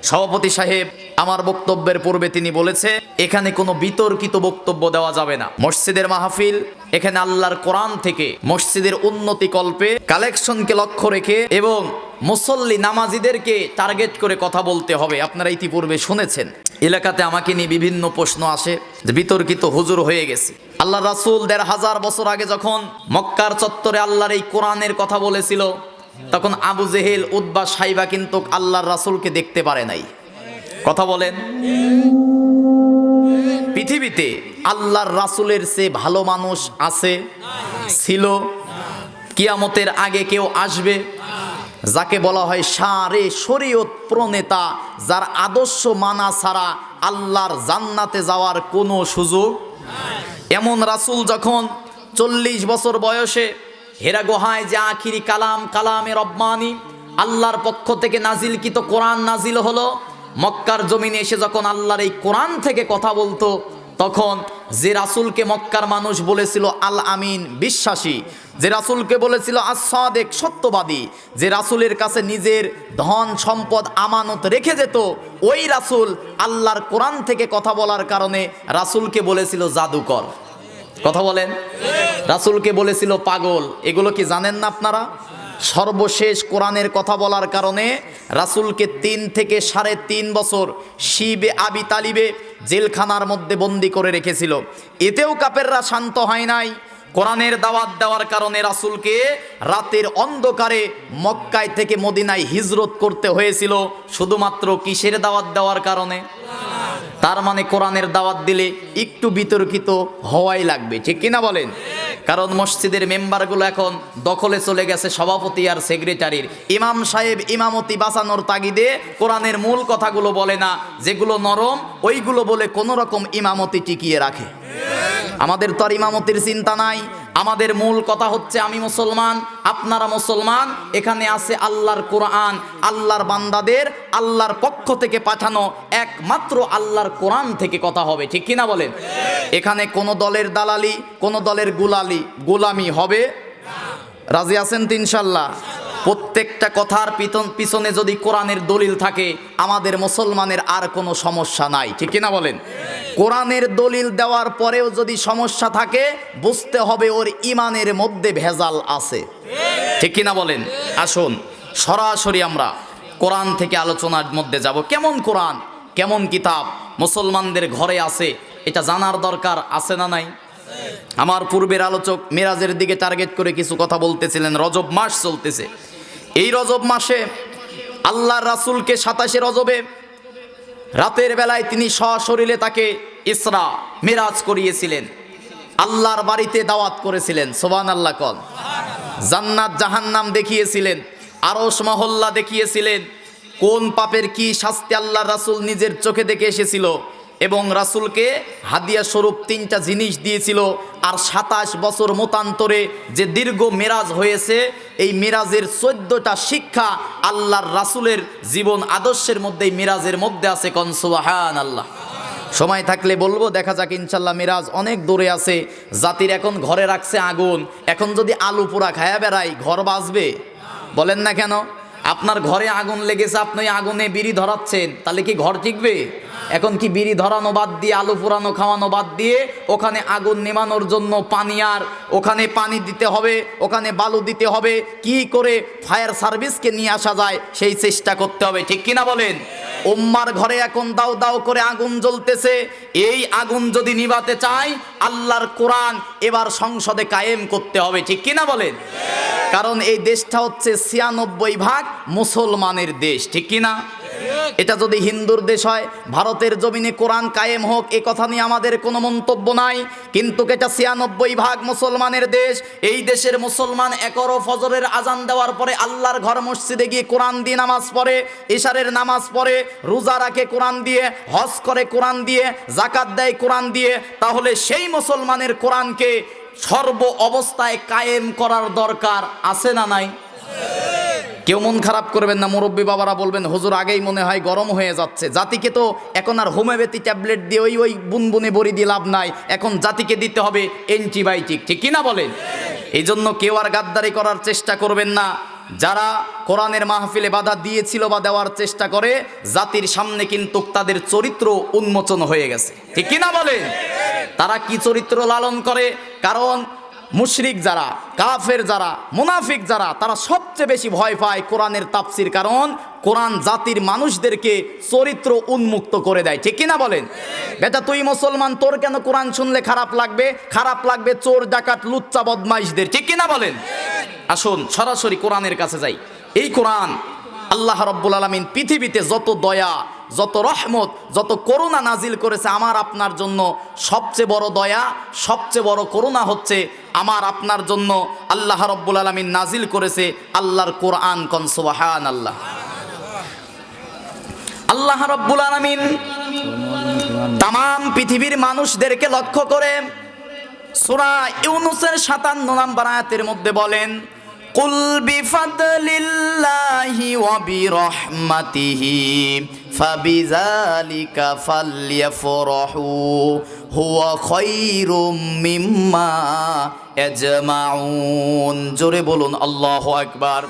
সভাপতি সাহেব আমার বক্তব্যের পূর্বে তিনি বলেছে এখানে কোনো বিতর্কিত বক্তব্য দেওয়া যাবে না। মসজিদের মাহফিল, এখানে আল্লাহর কোরআন থেকে মসজিদের উন্নতি কল্পে কালেকশনকে লক্ষ্য রেখে এবং মুসল্লি নামাজিদেরকে টার্গেট করে কথা বলতে হবে। আপনারা ইতিপূর্বে শুনেছেন এলাকাতে আমাকে নিয়ে বিভিন্ন প্রশ্ন আসে যে বিতর্কিত হুজুর হয়ে গেছে। আল্লাহ রাসূল ১৫০০ বছর আগে যখন মক্কার চত্বরে আল্লাহর এই কোরআনের কথা বলেছিল, তখন আবু জেহেল, উতবা, সাইবা কিন্তু আল্লাহর রাসূলকে দেখতে পারে নাই। কথা বলেন, পৃথিবীতে আল্লাহর রাসূলের চেয়ে ভালো মানুষ আছে, ছিল, কিয়ামতের আগে কেউ আসবে? যাকে বলা হয় সারে শরীয়ত প্রণেতা, যার আদর্শ মানা ছাড়া আল্লাহর জান্নাতে যাওয়ার কোনো সুযোগ। এমন রাসূল যখন ৪০ বছর বয়সে হেরা গুহায় যে আখিরি কালাম, কালামে রব্বানি, আল্লাহর পক্ষ থেকে নাজিলকৃত কোরআন নাজিল হলো, মক্কার জমিনে এসে যখন আল্লাহর এই কোরআন থেকে কথা বলতো, তখন যে রাসূলকে মক্কার মানুষ বলেছিল আল আমিন, বিশ্বাসী, যে রাসূলকে বলেছিল আস-সাদিক, সত্যবাদী, যে রাসূলের কাছে নিজের ধন সম্পদ আমানত রেখে যেত, ওই রাসূল আল্লাহর কোরআন থেকে কথা বলার কারণে রাসূলকে বলেছিল জাদুকর। কথা বলেন, রাসূলকে বলেছিল পাগল। এগুলো কি জানেন না আপনারা? সর্বশেষ কোরআনের কথা বলার কারণে রাসূলকে ৩ থেকে ৩.৫ বছর শিবে আবি তালিবে জেলখানার মধ্যে বন্দি করে রেখেছিল। এতেও কাফেররা শান্ত হয় নাই। কোরআনের দাওয়াত দেওয়ার কারণে রাসূলকে রাতের অন্ধকারে মক্কায় থেকে মদিনায় হিজরত করতে হয়েছিল, শুধুমাত্র কিসের দাওয়াত দেওয়ার কারণে? তার মানে কোরআনের দাওয়াত দিলে একটু বিতর্কিত হওয়াই লাগবে, ঠিক কিনা বলেন? কারণ মসজিদের মেম্বারগুলো এখন দখলে চলে গেছে সভাপতি আর সেক্রেটারির। ইমাম সাহেব ইমামতি বাঁচানোর তাগিদে কোরআনের মূল কথাগুলো বলে না, যেগুলো নরম ওইগুলো বলে কোনো রকম ইমামতি টিকিয়ে রাখে। আমাদের তো আর ইমামতির চিন্তা নাই। আমাদের মূল কথা হচ্ছে আমি মুসলমান, আপনারা মুসলমান, এখানে আছে আল্লাহর কোরআন, আল্লাহর বান্দাদের আল্লাহর পক্ষ থেকে পাঠানো একমাত্র আল্লাহর কোরআন থেকে কথা হবে, ঠিক কিনা বলেন? এখানে কোনো দলের দালালি, কোনো দলের গোলামি হবে? রাজি আছেন তো ইনশাল্লাহ? প্রত্যেকটা কথার পিছনে যদি কোরআনের দলিল থাকে, আমাদের মুসলমানের আর কোনো সমস্যা নাই, ঠিক কিনা বলেন? কোরআনের দলিল দেওয়ার পরেও যদি সমস্যা থাকে, বুঝতে হবে ওর ইমানের মধ্যে ভেজাল আছে, ঠিক কিনা বলেন? আসুন সরাসরি আমরা কোরআন থেকে আলোচনার মধ্যে যাব। কেমন কোরআন, কেমন কিতাব মুসলমানদের ঘরে আছে, এটা জানার দরকার আছে না নাই? আমার পূর্বের আলোচক মেরাজের দিকে টার্গেট করে কিছু কথা বলতেছিলেন। রজব মাস চলতেছে। এই রজব মাসে আল্লাহর রাসূলকে ২৭শে রজবে রাতের বেলায় তিনি সশরীরে তাকে ইসরা মেরাজ করিয়েছিলেন, আল্লাহর বাড়িতে দাওয়াত করেছিলেন। সুবহানাল্লাহ কন। জান্নাত জাহান্নাম দেখিয়েছিলেন, আরশ মহল্লা দেখিয়েছিলেন, কোন পাপের কি শাস্তি আল্লাহর রাসূল নিজের চোখে দেখে এসেছিল, এবং রাসূলকে হাদিয়া স্বরূপ ৩টা জিনিস দিয়েছিল। আর ২৭ বছর মতান্তরে যে দীর্ঘ মেরাজ হয়েছে, এই মেরাজের ১৪টা শিক্ষা আল্লাহর রাসূলের জীবন আদর্শের মধ্যে, মেরাজের মধ্যে আছে। কোন সুবহানাল্লাহ। সময় থাকলে বলবো, দেখা যাক ইনশাল্লাহ। মেরাজ অনেক দূরে আছে। জাতির এখন ঘরে রাখছে আগুন। এখন যদি আলু পোড়া খায়া বেড়াই, ঘর বাঁচবে? বলেন না কেন? আপনার ঘরে আগুন লেগেছে, আপনি আগুনে বিড়ি ধরাচ্ছেন, তাহলে কি ঘর টিকবে? এখন কি বিড়ি ধরানো বাদ দিয়ে, আলু পোড়ানো খাওয়ানো বাদ দিয়ে ওখানে আগুন নেমানোর জন্য পানি, আর ওখানে পানি দিতে হবে, ওখানে বালু দিতে হবে, কি করে ফায়ার সার্ভিসকে নিয়ে আসা যায় সেই চেষ্টা করতে হবে, ঠিক কিনা বলেন? উম্মার ঘরে এখন দাও দাও করে আগুন জ্বলতেছে। এই আগুন যদি নিভাতে চাই, আল্লাহর কোরআন এবার সংসদে কায়েম করতে হবে, ঠিক কিনা বলেন? কারণ এই দেশটা হচ্ছে ৯৬% মুসলমানের দেশ, ঠিক কিনা? এটা যদি হিন্দুর দেশ হয়, ভারতের জমিনে কোরআন কায়েম হোক, এ কথা নিয়ে আমাদের কোনো মন্তব্য নাই। কিন্তু এটা ৯৬% মুসলমানের দেশ। এই দেশের মুসলমান একর ফজরের আজান দেওয়ার পরে আল্লাহর ঘর মসজিদে গিয়ে কোরআন দিয়ে নামাজ পড়ে, ইশারের নামাজ পড়ে, রোজা রাখে কোরআন দিয়ে, হজ করে কোরআন দিয়ে, যাকাত দেয় কোরআন দিয়ে। তাহলে সেই মুসলমানের কোরআনকে সর্ব অবস্থায় কায়েম করার দরকার আছে না নাই? কেউ মন খারাপ করবেন না, মুরব্বী বাবারা বলবেন হুজুর আগেই মনে হয় গরম হয়ে যাচ্ছে। জাতিকে তো এখন আর হোমিওপ্যাথি ট্যাবলেট দিয়ে ওই বুনবুনে বড়ি দিয়ে লাভ নাই, এখন জাতিকে দিতে হবে অ্যান্টিবায়োটিক, ঠিক কিনা বলেন? এই জন্য কেউ আর গাদ্দারি করার চেষ্টা করবেন না। যারা কোরআনের মাহফিলে বাধা দিয়েছিল বা দেওয়ার চেষ্টা করে, জাতির সামনে কিন্তু তাদের চরিত্র উন্মোচন হয়ে গেছে। ঠিক কিনা বলেন? তারা কি চরিত্র লালন করে? কারণ মুশরিক যারা, কাফের যারা, মুনাফিক যারা, তারা সবচেয়ে বেশি ভয় পায় কোরআনের তাফসির। কারণ কোরআন জাতির মানুষদেরকে চরিত্র উন্মুক্ত করে দেয়। ঠিক কিনা বলেন? বেটা তুই মুসলমান, তোর কেন কোরআন শুনলে খারাপ লাগবে? খারাপ লাগবে চোর, ডাকাত, লুচ্চা, বদমাইশদের। ঠিক কিনা বলেন? আসুন সরাসরি কোরআনের কাছে যাই। এই কোরআন আল্লাহ রাব্বুল আলামিন পৃথিবীতে যত দয়া, যত রহমত, যত করুণা নাজিল করেছে আমার আপনার জন্য, সবচেয়ে বড় দয়া, সবচেয়ে বড় করুণা হচ্ছে আমার আপনার জন্য আল্লাহ রাব্বুল আলামিন নাজিল করেছে আল্লাহর কোরআন। কোন সুবহানাল্লাহ। আল্লাহ রাব্বুল আলামিন তাম পৃথিবীর মানুষদেরকে লক্ষ্য করে সূরা ইউনূসের 57 নম্বর আয়াতের মধ্যে বলেন, কুল বিফাদলিল্লাহি ওয়া বিরহমাতিহি ফাবিযালিকা ফালইফরাহু হুয়া খায়রুম মিম্মা ইয়াজমাউন। জোরে বলুন আল্লাহু আকবার।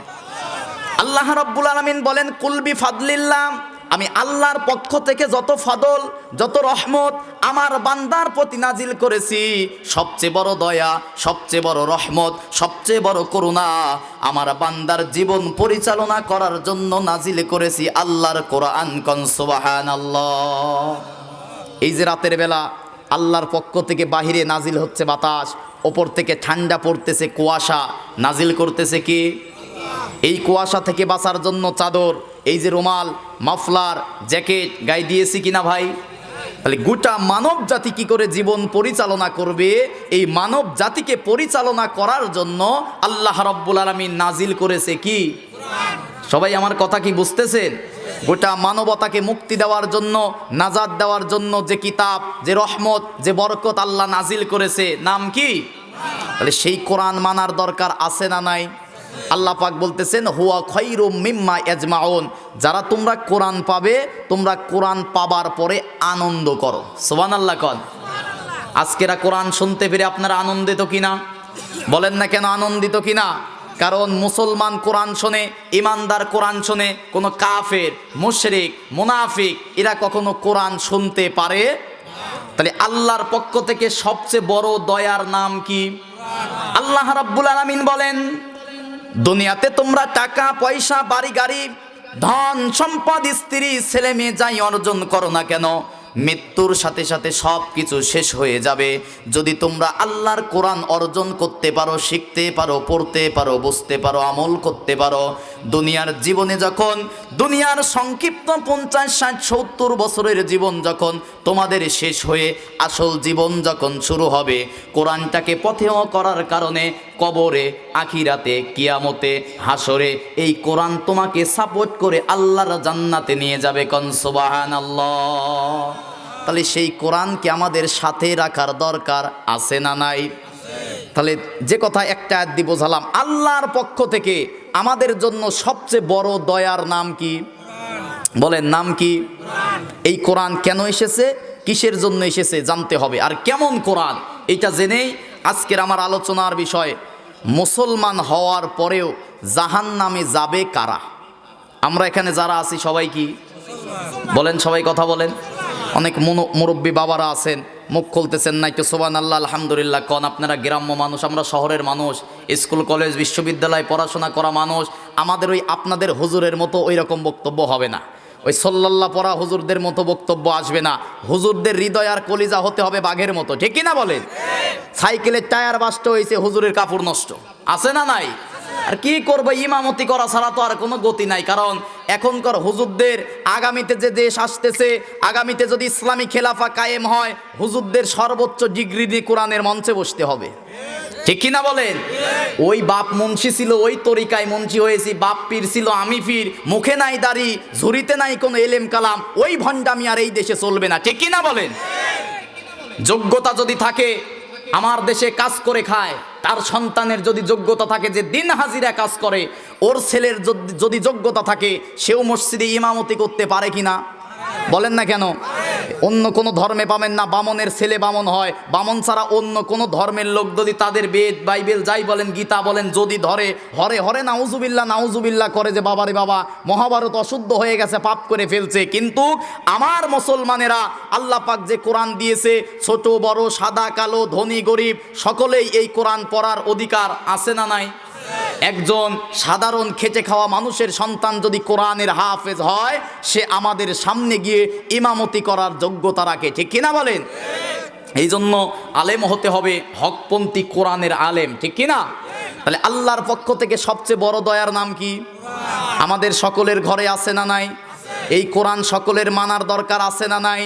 আল্লাহ রাব্বুল আলামিন বলেন, কুল বিফাদলিল্লাহ, আমি আল্লাহর পক্ষ থেকে যত ফদল, যত রহমত আমার বান্দার প্রতি নাজিল করেছি, সবচেয়ে বড় দয়া, সবচেয়ে বড় রহমত, সবচেয়ে বড় করুণা আমার বান্দার জীবন পরিচালনা করার জন্য নাজিল করেছি আল্লাহর কোরআন। কোন সুবহানাল্লাহ। এই যে রাতের বেলা আল্লাহর পক্ষ থেকে বাহিরে নাজিল হচ্ছে বাতাস, ওপর থেকে ঠান্ডা পড়তেছে, কুয়াশা নাজিল করতেছে কি? এই কুয়াশা থেকে বাঁচার জন্য চাদর, এই যে রুমাল, মাফলার, জ্যাকেট গায়ে দিয়েছি কিনা ভাই? তাহলে গোটা মানব জাতি কি করে জীবন পরিচালনা করবে? এই মানব জাতিকে পরিচালনা করার জন্য আল্লাহ রাব্বুল আলামিন নাজিল করেছে কি? সবাই আমার কথা কি বুঝতেছেন? গোটা মানবতাকে মুক্তি দেওয়ার জন্য, নাজাত দেওয়ার জন্য যে কিতাব, যে রহমত, যে বরকত আল্লাহ নাজিল করেছে, নাম কি? তাহলে সেই কোরআন মানার দরকার আছে না নাই? আল্লাহ পাক বলতেছেন, হুয়া খায়রুম মিম্মা ইয়াজমাউন, যারা তোমরা কোরআন পাবে, তোমরা কোরআন পাবার পরে আনন্দ করো। সুবহানাল্লাহ কোন। আজকেরা কোরআন শুনতে পেরে আপনারা আনন্দিত কিনা? বলেন না কেন আনন্দিত কিনা? কারণ মুসলমান কোরআন শোনে, ইমানদার কোরআন শোনে, কোনো কাফের, মুশরিক, মুনাফিক এরা কখনো কোরআন শুনতে পারে? তাহলে আল্লাহর পক্ষ থেকে সবচেয়ে বড় দয়ার নাম কি? আল্লাহ রাব্বুল আলামিন বলেন, দুনিয়াতে তোমরা টাকা পয়সা, বাড়ি গাড়ি, ধন সম্পদ, স্ত্রী, ছেলে মেয়ে যাই অর্জন করো না কেন, মৃত্যুর সাথে সাথে সব কিছু শেষ হয়ে যাবে। যদি তোমরা আল্লাহর কোরআন অর্জন করতে পারো, শিখতে পারো, পড়তে পারো, বুঝতে পারো, আমল করতে পারো, দুনিয়ার জীবনে যখন, দুনিয়ার সংক্ষিপ্ত 50, 60, 70 বছরের জীবন যখন তোমাদের শেষ হয়ে আসল জীবন যখন শুরু হবে, কোরআনটাকে পথেয় করার কারণে কবরে, আখিরাতে, কিয়ামতে, হাসরে এই কোরআন তোমাকে সাপোর্ট করে আল্লাহর জান্নাতে নিয়ে যাবে। কোন সুবহানাল্লাহ। তাহলে সেই কোরআনকে আমাদের সাথে রাখার দরকার আছে না নাই? তাহলে যে কথা একটা আয়াত দিয়ে বোঝালাম, আল্লাহর পক্ষ থেকে আমাদের জন্য সবচেয়ে বড় দয়ার নাম কি? বলেন নাম কি? এই কোরআন কেন এসেছে, কিসের জন্য এসেছে জানতে হবে। আর কেমন কোরআন এটা জেনেই আজকের আমার আলোচনার বিষয়, মুসলমান হওয়ার পরেও জাহান্নামে যাবে কারা? আমরা এখানে যারা আছি সবাই কি বলেন? সবাই কথা বলেন। অনেক মুরব্বী বাবারা আছেন, মুখ খুলতেছেন না, একটু সুবহানাল্লাহ আলহামদুলিল্লাহ কন। আপনারা গ্রাম্য মানুষ, আমরা শহরের মানুষ, স্কুল কলেজ বিশ্ববিদ্যালয়ে পড়াশোনা করা মানুষ। আমাদের ওই আপনাদের হুজুরের মতো ওই রকম বক্তব্য হবে না, ওই সাল্লাল্লাহ পড়া হুজুরদের মতো বক্তব্য আসবে না। হুজুরদের হৃদয় আর কলিজা হতে হবে বাঘের মতো। ঠিক কিনা বলেন? সাইকেলের টায়ার বাস্ট হয়েছে, হুজুরের কাপড় নষ্ট, আছে না নাই? আর কি করবো, ইমামতি করা ছাড়া তো আর কোনো গতি নাই। কারণ এখনকার হুজুরদের, আগামীতে যে দেশ আসতেছে, আগামীতে যদি ইসলামী খেলাফা কায়েম হয়, হুজুরদের সর্বোচ্চ ডিগ্রি দিয়ে কোরআনের মঞ্চে বসতে হবে। ঠিক কিনা বলেন? ওই বাপ মুন্সি ছিল, ওই তরিকায় মুন্সি হয়েছি, বাপ পীর ছিল, আমি পীর, মুখে নাই দাড়ি, ঝুরিতে নাই কোনো এলেম কালাম, ওই ভণ্ডামি আর এই দেশে চলবে না। ঠিক কিনা বলেন? যোগ্যতা যদি থাকে, আমার দেশে কাজ করে খায়, তার সন্তানের যদি যোগ্যতা থাকে যে দিন হাজিরা কাজ করে, ওর ছেলের যদি যোগ্যতা থাকে, সেও মসজিদে ইমামতি করতে পারে কিনা? বলেন না কেন? অন্য কোনো ধর্মে পাবেন না বামনের ছেলে বামন হয়, বামন ছাড়া অন্য কোনো ধর্মের লোক যদি তাদের বেদ বাইবেল যাই বলেন গীতা বলেন যদি ধরে হরে হরে নাউজুবিল্লাহ করে যে বাবারে বাবা মহাভারত অশুদ্ধ হয়ে গেছে, পাপ করে ফেলছে। কিন্তু আমার মুসলমানেরা আল্লাহ পাক যে কোরআন দিয়েছে, ছোট বড় সাদা কালো ধনী গরিব সকলেই এই কোরআন পড়ার অধিকার আছে না নাই? একজন সাধারণ খেটে খাওয়া মানুষের সন্তান যদি কোরআনের হাফেজ হয়, সে আমাদের সামনে গিয়ে ইমামতি করার যোগ্যতা রাখে, ঠিক কিনা বলেন? এই জন্য আলেম হতে হবে হকপন্থী কোরআনের আলেম, ঠিক কিনা? তাহলে আল্লাহর পক্ষ থেকে সবচেয়ে বড় দয়ার নাম কি? আমাদের সকলের ঘরে আছে না নাই? এই কোরআন সকলের মানার দরকার আছে না নাই?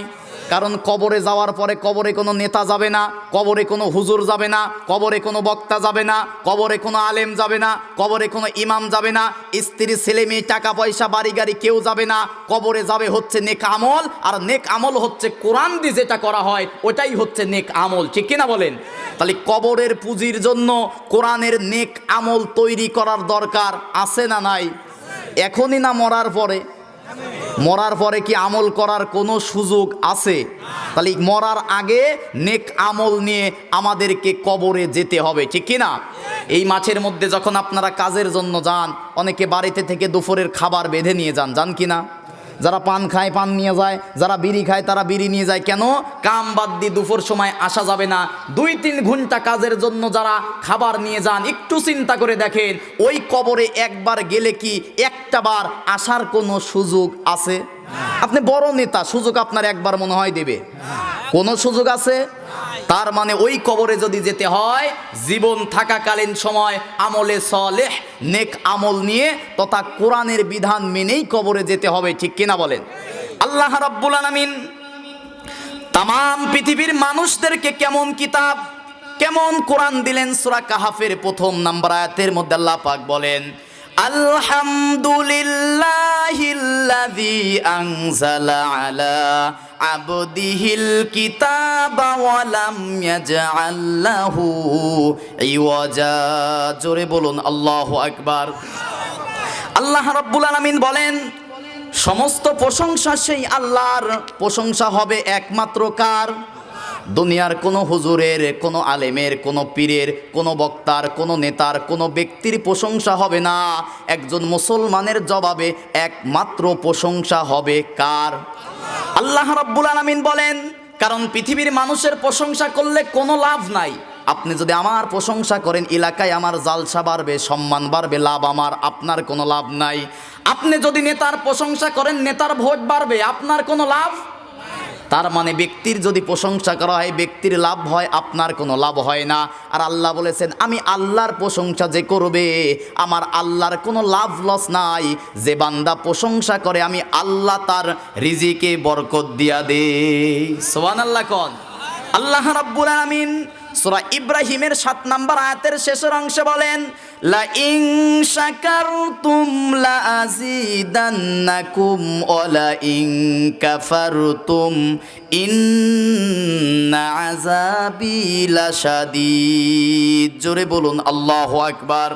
কারণ কবরে যাওয়ার পরে কবরে কোনো নেতা যাবে না, কবরে কোনো হুজুর যাবে না, কবরে কোনো বক্তা যাবে না, কবরে কোনো আলেম যাবে না, কবরে কোনো ইমাম যাবে না, স্ত্রী ছেলে মেয়ে টাকা পয়সা বাড়ি গাড়ি কেউ যাবে না। কবরে যাবে হচ্ছে নেক আমল, আর নেক আমল হচ্ছে কোরআন দিয়ে যেটা করা হয় ওটাই হচ্ছে নেক আমল, ঠিক কিনা বলেন? তাহলে কবরের পুঁজির জন্য কোরআনের নেক আমল তৈরি করার দরকার আছে না নাই? এখনই না মরার পরে? মরার পরে কি আমল করার কোনো সুযোগ আছে? তাহলে মরার আগে নেক আমল নিয়ে আমাদেরকে কবরে যেতে হবে, ঠিক কিনা? এই মাছের মধ্যে যখন আপনারা কাজের জন্য যান, অনেকে বাড়িতে থেকে দুপুরের খাবার বেঁধে নিয়ে যান কিনা? যারা পান খায় পান নিয়ে যায়, যারা বিড়ি খায় তারা বিড়ি নিয়ে যায়। কেন? কাম বাদ দিয়ে দুপুর সময় আসা যাবে না। 2-3 ঘন্টা কাজের জন্য যারা খাবার নিয়ে যান, একটু চিন্তা করে দেখেন ওই কবরে একবার গেলে কি একটা বার আসার কোনো সুযোগ আছে? আপনি বড় নেতা, সুযোগ আপনার একবার মনে হয় দেবে? কোনো সুযোগ আছে? তার মানে ওই কবরে যদি যেতে হয় জীবন থাকাকালীন সময় আমলে সলেহ নেক আমল নিয়ে তথা কোরআনের বিধান মেনেই কবরে যেতে হবে, ঠিক কিনা বলেন? আল্লাহ রাব্বুল আলামিন তাম পৃথিবীর মানুষদেরকে কেমন কিতাব কেমন কোরআন দিলেন? সূরা কাহাফের 1 নম্বর আয়াতের মধ্যে আল্লাহ পাক বলেন, আলহামদুলিল্লাহিল্লাযী আনজালা আলা আবদিহিল কিতাবা ওয়া লাম ইয়াজআল লাহু ইওয়াজা। জোরে বলুন আল্লাহু আকবার। আল্লাহ রাব্বুল আলামিন বলেন সমস্ত প্রশংসা সেই আল্লাহর, প্রশংসা হবে একমাত্র কার? দুনিয়ার কোনো হুজুরের, কোনো আলেমের, কোনো পীরের, কোনো বক্তার, কোনো নেতার, কোনো ব্যক্তির প্রশংসা হবে না। একজন মুসলমানের জবাবে একমাত্র প্রশংসা হবে কার? আল্লাহ রাব্বুল আলামিন বলেন, কারণ পৃথিবীর মানুষের প্রশংসা করলে কোনো লাভ নাই। আপনি যদি আমার প্রশংসা করেন এলাকায় আমার জালসা বাড়বে, সম্মান বাড়বে, লাভ আমার, আপনার কোনো লাভ নাই। আপনি যদি নেতার প্রশংসা করেন নেতার ভোট বাড়বে, আপনার কোনো লাভ। তার মানে ব্যক্তির যদি প্রশংসা করা হয় ব্যক্তির লাভ হয়, আপনার কোনো লাভ হয় না। আর আল্লাহ বলেছেন আমি আল্লাহর প্রশংসা যে করবে আমার আল্লাহর কোনো লাভ লস নাই। যে বান্দা প্রশংসা করে আমি আল্লাহ তার রিজিকে বরকত দিয়া দে। সুবহানাল্লাহ কোন? আল্লাহ রাব্বুল আলামিন সূরা ইব্রাহিমের 7 নম্বর আয়াতের শেষের অংশে বলেন, লা ইন শাকারতুম লা আযীদান্নাকুম ওয়া লা ইন কাফারতুম ইন্না আযাবি লাশাদীদ। জোরে বলুন আল্লাহু আকবার।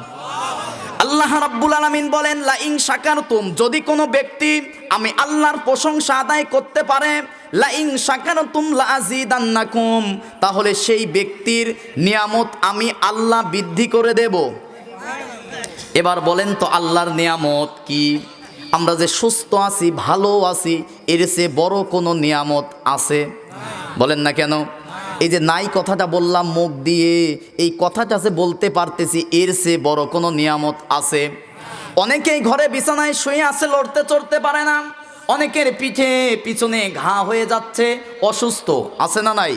আল্লাহ রাব্বুল আলামিন বলেন লা ইন শাকারতুম, যদি কোনো ব্যক্তি আমি আল্লাহর প্রশংসা আদায় করতে পারে, লা ইন শাকারতুম লা আযীদান্নাকুম, তাহলে সেই ব্যক্তির নিয়ামত আমি আল্লাহ বৃদ্ধি করে দেব। এবার বলেন তো আল্লাহর নিয়ামত কি? আমরা যে সুস্থ আছি, ভালো আছি, এর চেয়ে বড় কোনো নিয়ামত আছে? বলেন না কেন? এই যে নাই কথাটা বললাম মুখ দিয়ে, এই কথাটা যে বলতে পারতেছি, এর চেয়ে বড় কোনো নিয়ামত আছে? অনেকেই ঘরে বিছানায় শুয়ে আছে, লড়তে চড়তে পারে না। অনেকের পিঠে পিছনে ঘা হয়ে যাচ্ছে, অসুস্থ, আছে না নাই?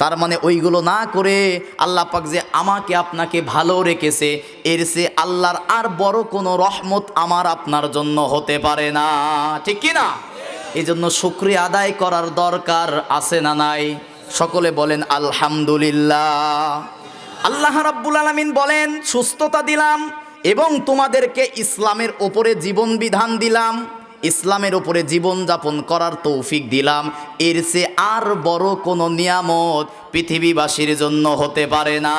তার মানে ওইগুলো না করে আল্লাহ পাক যে আমাকে আপনাকে ভালো রেখেছে, এর চেয়ে আল্লাহর আর বড় কোনো রহমত আমার আপনার জন্য হতে পারে না, ঠিক কি না? এই জন্য শুকরিয়া আদায় করার দরকার আছে না নাই? সকলে বলেন আলহামদুলিল্লাহ। আল্লাহ রাব্বুল আলামিন বলেন সুস্থতা দিলাম এবং তোমাদেরকে ইসলামের ওপরে জীবন বিধান দিলাম, ইসলামের ওপরে জীবন যাপন করার তৌফিক দিলাম। এর চেয়ে আর বড় কোনো নিয়ামত পৃথিবীবাসীর জন্য হতে পারে না,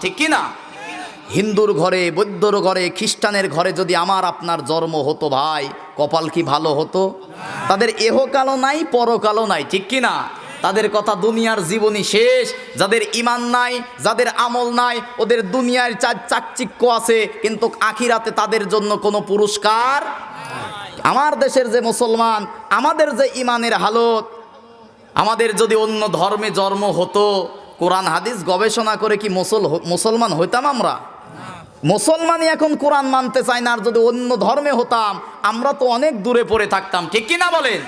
ঠিক কি না? হিন্দুর ঘরে, বৌদ্ধর ঘরে, খ্রিস্টানের ঘরে যদি আমার আপনার জন্ম হতো ভাই, কপাল কি ভালো হতো? তাদের এহকালও নাই, পরকালও নাই, ঠিক কি না? তাদের কথা দুনিয়ার জীবনই শেষ। যাদের ঈমান নাই, যাদের আমল নাই, ওদের দুনিয়ার চাকচিক্য আছে, কিন্তু আখিরাতে তাদের জন্য কোনো পুরস্কার। আমার দেশের যে মুসলমান, আমাদের যে ঈমানের হালত, আমাদের যদি অন্য ধর্মে জন্ম হতো, কোরআন হাদিস গবেষণা করে কি মুসলমান হইতাম আমরা? মুসলমানই এখন কোরআন মানতে চায় না, আর যদি অন্য ধর্মে হতাম আমরা তো অনেক দূরে পড়ে থাকতাম, ঠিক কি না বলেন?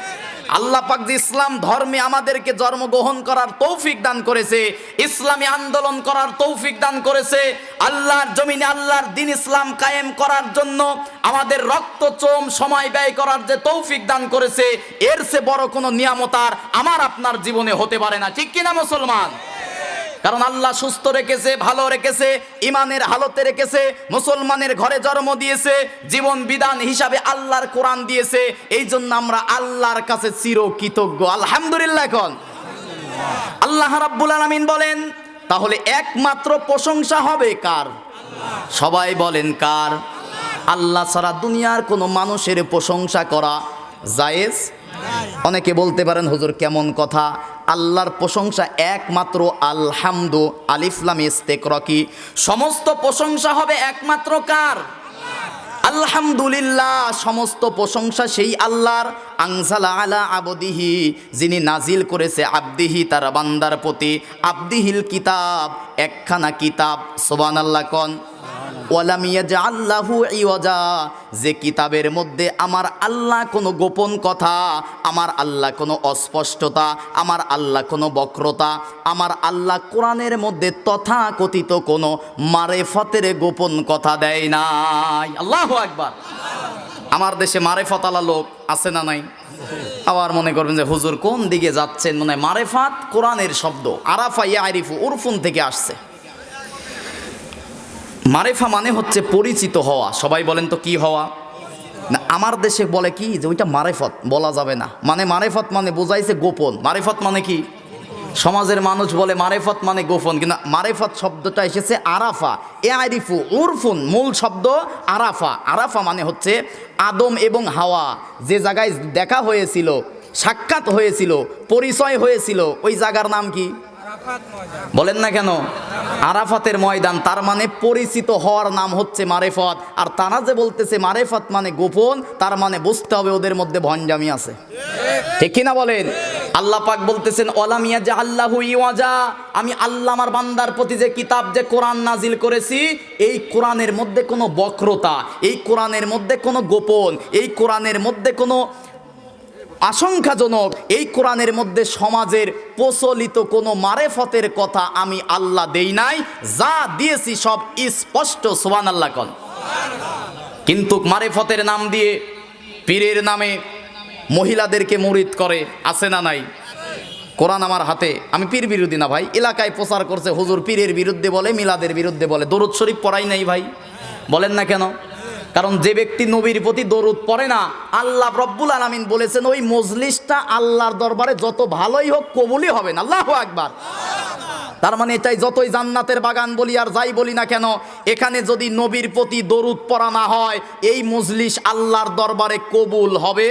আল্লাহ পাক যে ইসলাম ধর্মে আমাদেরকে জন্মগ্রহণ করার তৌফিক দান করেছে, ইসলামী আন্দোলন করার তৌফিক দান করেছে, আল্লাহর জমিনে আল্লাহর দ্বীন ইসলাম কায়েম করার জন্য আমাদের রক্তচোম সময় ব্যয় করার যে তৌফিক দান করেছে, এর চেয়ে বড় কোনো নিয়ামত আর আমার আপনার জীবনে হতে পারে না, ঠিক কি না মুসলমান? কারণ আল্লাহ সুস্থ রেখেছে, ভালো রেখেছে, ইমানের হালতে রেখেছে, মুসলমানের ঘরে জন্ম দিয়েছে, জীবন বিধান হিসাবে আল্লাহর কোরআন দিয়েছে। এই জন্য আমরা আল্লাহর কাছে চিরকৃতজ্ঞ, আলহামদুলিল্লাহ। এখন আল্লাহ রাব্বুল আলামিন বলেন, তাহলে একমাত্র প্রশংসা হবে কার? সবাই বলেন কার? আল্লাহ ছাড়া দুনিয়ার কোনো মানুষের প্রশংসা করা জায়েজ? অনেকে বলতে পারেন হুজুর কেমন কথা? আল্লাহর প্রশংসা একমাত্র আলহামদু, আলিফ লাম ইস্তেকরা কি, সমস্ত প্রশংসা হবে একমাত্র কার? আলহামদুলিল্লাহ। সমস্ত প্রশংসা সেই আল্লাহর। আনজালা আলা আবদিহি, যিনি নাজিল করেছে আবদিহি, তার বান্দার প্রতি, আবদিহিল কিতাব, একখানা কিতাব। সুবহানাল্লাহ কোন। ওয়ালাম ইয়াজআল লাহু ইওয়াজা, যে কিতাবের মধ্যে আমার আল্লাহ কোনো গোপন কথা, আমার আল্লাহ কোনো অস্পষ্টতা, আমার আল্লাহ কোনো বক্রতা, আমার আল্লাহ কোরআনের মধ্যে তথাকথিত কোনো মারেফতের গোপন কথা দেয় নাই। আল্লাহু আকবার। আমার দেশে মারেফতওয়ালা লোক আছে না নাই? আবার মনে করবেন যে হুজুর কোন দিকে যাচ্ছেন, মানে মারেফাত কোরআনের শব্দ, আরাফা ইয়ারিফু উরফুন থেকে আসছে। মারেফা মানে হচ্ছে পরিচিত হওয়া। সবাই বলেন তো কি হওয়া? না, আমার দেশে বলে কি যে ওইটা মারেফত, বলা যাবে না। মানে মারেফত মানে বোঝাইছে গোপন। মারেফত মানে কি? সমাজের মানুষ বলে মারেফত মানে গোপন, কিন্তু মারেফত শব্দটা এসেছে আরাফা, এ আরিফু উরফুন, মূল শব্দ আরাফা। আরাফা মানে হচ্ছে আদম এবং হাওয়া যে জায়গায় দেখা হয়েছিল, সাক্ষাৎ হয়েছিল, পরিচয় হয়েছিল, ওই জায়গার নাম কি? বলেন না কেন? আরাফাতের ময়দান। তার মানে পরিচিত হওয়ার নাম হচ্ছে মারেফত। আর তারা যে বলতেছে মারেফত মানে গোপন, তার মানে বুঝতে হবে ওদের মধ্যে ভণ্ডামি আছে, ঠিক কিনা বলেন? আল্লাহ পাক বলতেছেন ওয়ালাম ইয়াজআল লাহু ইওয়াজা, আমি আল্লাহ আমার বান্দার প্রতি যে কিতাব, যে কোরআন নাজিল করেছি, এই কোরআনের মধ্যে কোনো বক্রতা, এই কোরআনের মধ্যে কোনো গোপন, এই কোরআনের মধ্যে কোনো আশঙ্কাজনক, এই কোরআনের মধ্যে সমাজের প্রচলিত কোনো মারেফতের কথা আমি আল্লাহ দেই নাই। যা দিয়েছি সব স্পষ্ট। সুবহানাল্লাহ কোন। কিন্তু মারেফতের নাম দিয়ে পীরের নামে মহিলাদেরকে মুরিদ করে, আছে না নাই? কোরআন আমার হাতে, আমি পীর বিরোধী না ভাই। এলাকায় প্রচার করছে হুজুর পীরের বিরুদ্ধে বলে, মিলাদের বিরুদ্ধে বলে। দরুদ শরীফ পড়াই নাই ভাই। বলেন না কেন? কারণ যে ব্যক্তি নবীর প্রতি দরুদ পড়ে না, আল্লাহ রব্বুল আলামিন বলেছেন ওই মজলিসটা আল্লাহর দরবারে যত ভালোই হোক কবুলই হবে না। আল্লাহু আকবার। তার মানে এটাই, যতই জান্নাতের বাগান বলি আর যাই বলি না কেন, এখানে যদি নবীর প্রতি দরুদ পড়া না হয়, এই মজলিস আল্লাহর দরবারে কবুল হবে।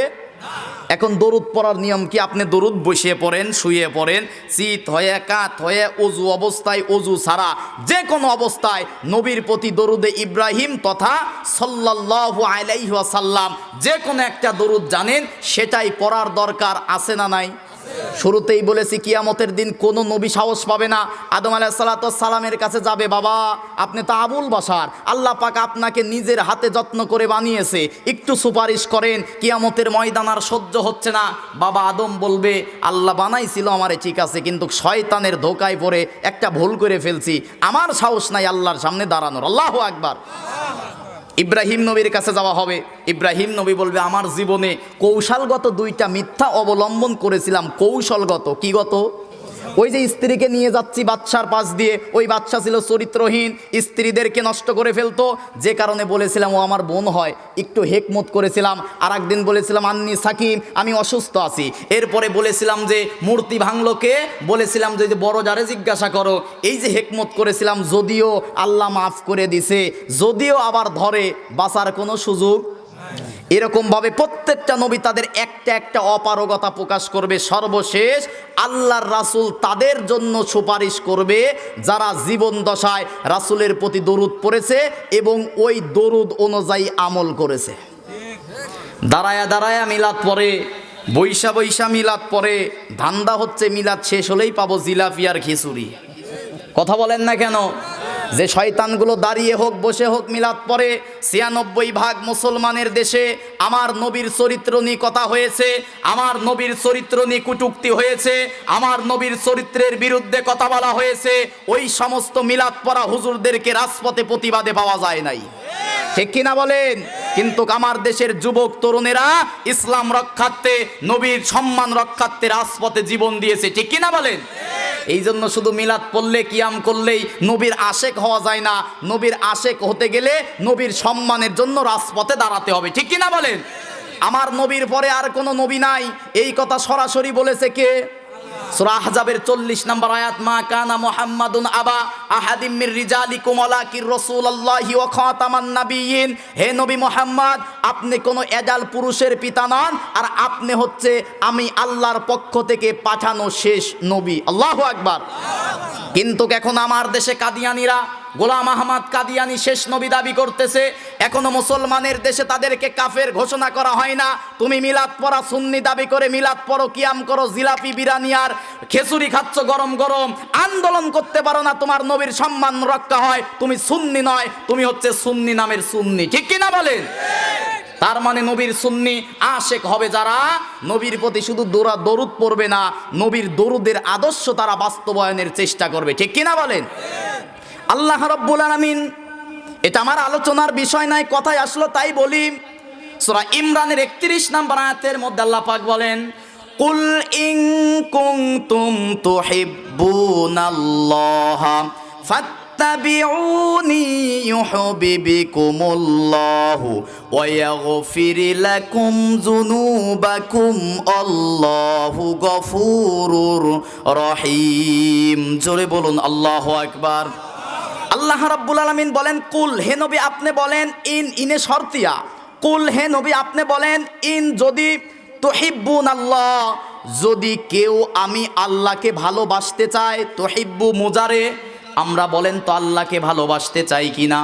এখন দরুদ পড়ার নিয়ম কি? আপনি দরুদ বসিয়ে পড়েন, শুয়ে পড়েন, চিত হয়ে, কাত হয়ে, অজু অবস্থায়, অজু ছাড়া, যে কোনো অবস্থায় নবীর প্রতি দরুদে ইব্রাহিম তথা সাল্লাল্লাহু আলাইহি ওয়াসাল্লাম যে কোনো একটা দরুদ জানেন, সেটাই পড়ার দরকার, আছে না নাই? শুরুতেই বলেছি কিয়ামতের দিন কোনো নবী সাহস পাবে না আদম আলাইহিস সালামের কাছে যাবে, বাবা আপনি তো আবুল বাশার, আল্লাহ পাক আপনাকে নিজের হাতে যত্ন করে বানিয়েছে, একটু সুপারিশ করেন, কিয়ামতের ময়দান আর সহ্য হচ্ছে না। বাবা আদম বলবে আল্লাহ বানাইছিল আমারে, ঠিক আছে, কিন্তু শয়তানের ধোকায় পড়ে একটা ভুল করে ফেলছি, আমার সাহস নাই আল্লাহর সামনে দাঁড়ানোর। আল্লাহু আকবার। ইব্রাহিম নবীর কাছে যাওয়া হবে। ইব্রাহিম নবী বলবে আমার জীবনে কৌশলগত দুইটা মিথ্যা অবলম্বন করেছিলাম। কৌশলগত কি গত? ওই যে স্ত্রীকে নিয়ে যাচ্ছি বাদশার পাশ দিয়ে, ওই বাদশা ছিল চরিত্রহীন, স্ত্রীদেরকে নষ্ট করে ফেলতো, যে কারণে বলেছিলাম ও আমার বোন হয়, একটু হেকমত করেছিলাম। আর একদিন বলেছিলাম আন্নি সাকিম, আমি অসুস্থ আছি। এরপরে বলেছিলাম যে মূর্তি ভাঙলোকে, বলেছিলাম যে বড় যারে জিজ্ঞাসা করো। এই যে হেকমত করেছিলাম, যদিও আল্লাহ মাফ করে দিছে, যদিও আবার ধরে, বাঁচার কোনো সুযোগ। এরকমভাবে প্রত্যেকটা নবী তাদের একটা একটা অপারগতা প্রকাশ করবে। সর্বশেষ আল্লাহর রাসূল তাদের জন্য সুপারিশ করবে যারা জীবন দশায় রাসূলের প্রতি দরুদ পড়েছে এবং ওই দরুদ অনুযায়ী আমল করেছে। দাঁড়ায়া দাঁড়ায়া মিলাদ পড়ে, বৈশা বৈশা মিলাদ পড়ে, ধান্দা হচ্ছে মিলাদ শেষ হলেই পাবো জিলাপি আর খিচুড়ি। কথা বলেন না কেন? যে শয়তানগুলো দাঁড়িয়ে হোক বসে হোক মিলাদ পড়ে, ৯৬% মুসলমানের দেশে আমার নবীর চরিত্র নিয়ে কথা হয়েছে, আমার নবীর চরিত্র নিয়ে কটূক্তি হয়েছে, আমার নবীর চরিত্রের বিরুদ্ধে কথা বলা হয়েছে, ওই সমস্ত মিলাদ পড়া হুজুরদেরকে রাজপথে প্রতিবাদে পাওয়া যায় নাই। ঠিক কিনা বলেন? কিন্তু আমার দেশের যুবক তরুণেরা ইসলাম রক্ষার্থে, নবীর সম্মান রক্ষার্থে রাজপথে জীবন দিয়েছে। ঠিক কিনা বলেন? এই জন্য শুধু মিলাদ পড়লে কিয়াম করলেই নবীর আশেক হওয়া যায় না। নবীর আশেক হতে গেলে নবীর সম্মানের জন্য রাজপথে দাঁড়াতে হবে। ঠিক কিনা বলেন? আমার নবীর পরে আর কোনো নবী নাই, এই কথা সরাসরি বলেছে কে? সূরা আহজাবের 40 নম্বর আয়াত, মা কানা মুহাম্মাদুন আবা আহাদিম মির রিজালিকুম ওয়ালাকির রাসূলুল্লাহি ওয়া খাতামান নাবিয়্যিন। হে নবী মুহাম্মদ, আপনি কোনো এজাল পুরুষের পিতা নন, আর আপনি হচ্ছে আমি আল্লাহর পক্ষ থেকে পাঠানো শেষ নবী। আল্লাহু আকবার। কিন্তু এখন আমার দেশে কাদিয়ানীরা, গোলাম আহমদ কাদিয়ানী শেষ নবী দাবি করতেছে। এখনো মুসলমানের দেশে তাদেরকে কাফের ঘোষণা করা হয় না। তুমি মিলাদ পড়া সুন্নি দাবি করে মিলাদ পড়ো, কিয়াম করো, জিলাপি বিরিয়ানি আর খিচুড়ি খাচ্ছ গরম গরম, আন্দোলন করতে পারো না, তোমার নবীর সম্মান রক্ষা হয়, তুমি সুন্নি নয়, তুমি হচ্ছে সুন্নি নামের সুন্নি। ঠিক কিনা বলেন? তার মানে নবীর সুন্নি আশেক হবে যারা নবীর প্রতি শুধু দরুদ পড়বে না, নবীর দরুদের আদর্শ তারা বাস্তবায়নের চেষ্টা করবে। ঠিক কিনা বলেন? আল্লাহ রাব্বুল আলামিন, এটা আমার আলোচনার বিষয় নয়, কথায় আসলো তাই বলি। সূরা ইমরানের 31 নম্বর আয়াতের মধ্যে আল্লাহ পাক বলেন, কুল ইন কুনতুম তুহিব্বুনাল্লাহা ফাত্তাবিউনি ইউহিব্বুকুমুল্লাহু ওয়া ইয়াগফির লাকুম যুনুবাকুম আল্লাহু গফুরুর রহিম। জোরে বলুন আল্লাহু আকবার। আল্লাহ রাব্বুল আলামিন বলেন, কুল, হে নবী আপনি বলেন, ইনে শর্তিয়া, কুল হে নবী আপনি বলেন, যদি তুহিব্বুন আল্লাহ, যদি কেউ আমি আল্লাহকে ভালোবাসতে চায়, তুহিব্বু মুজারে, আমরা বলেন তো আল্লাহকে ভালোবাসতে চাই কিনা?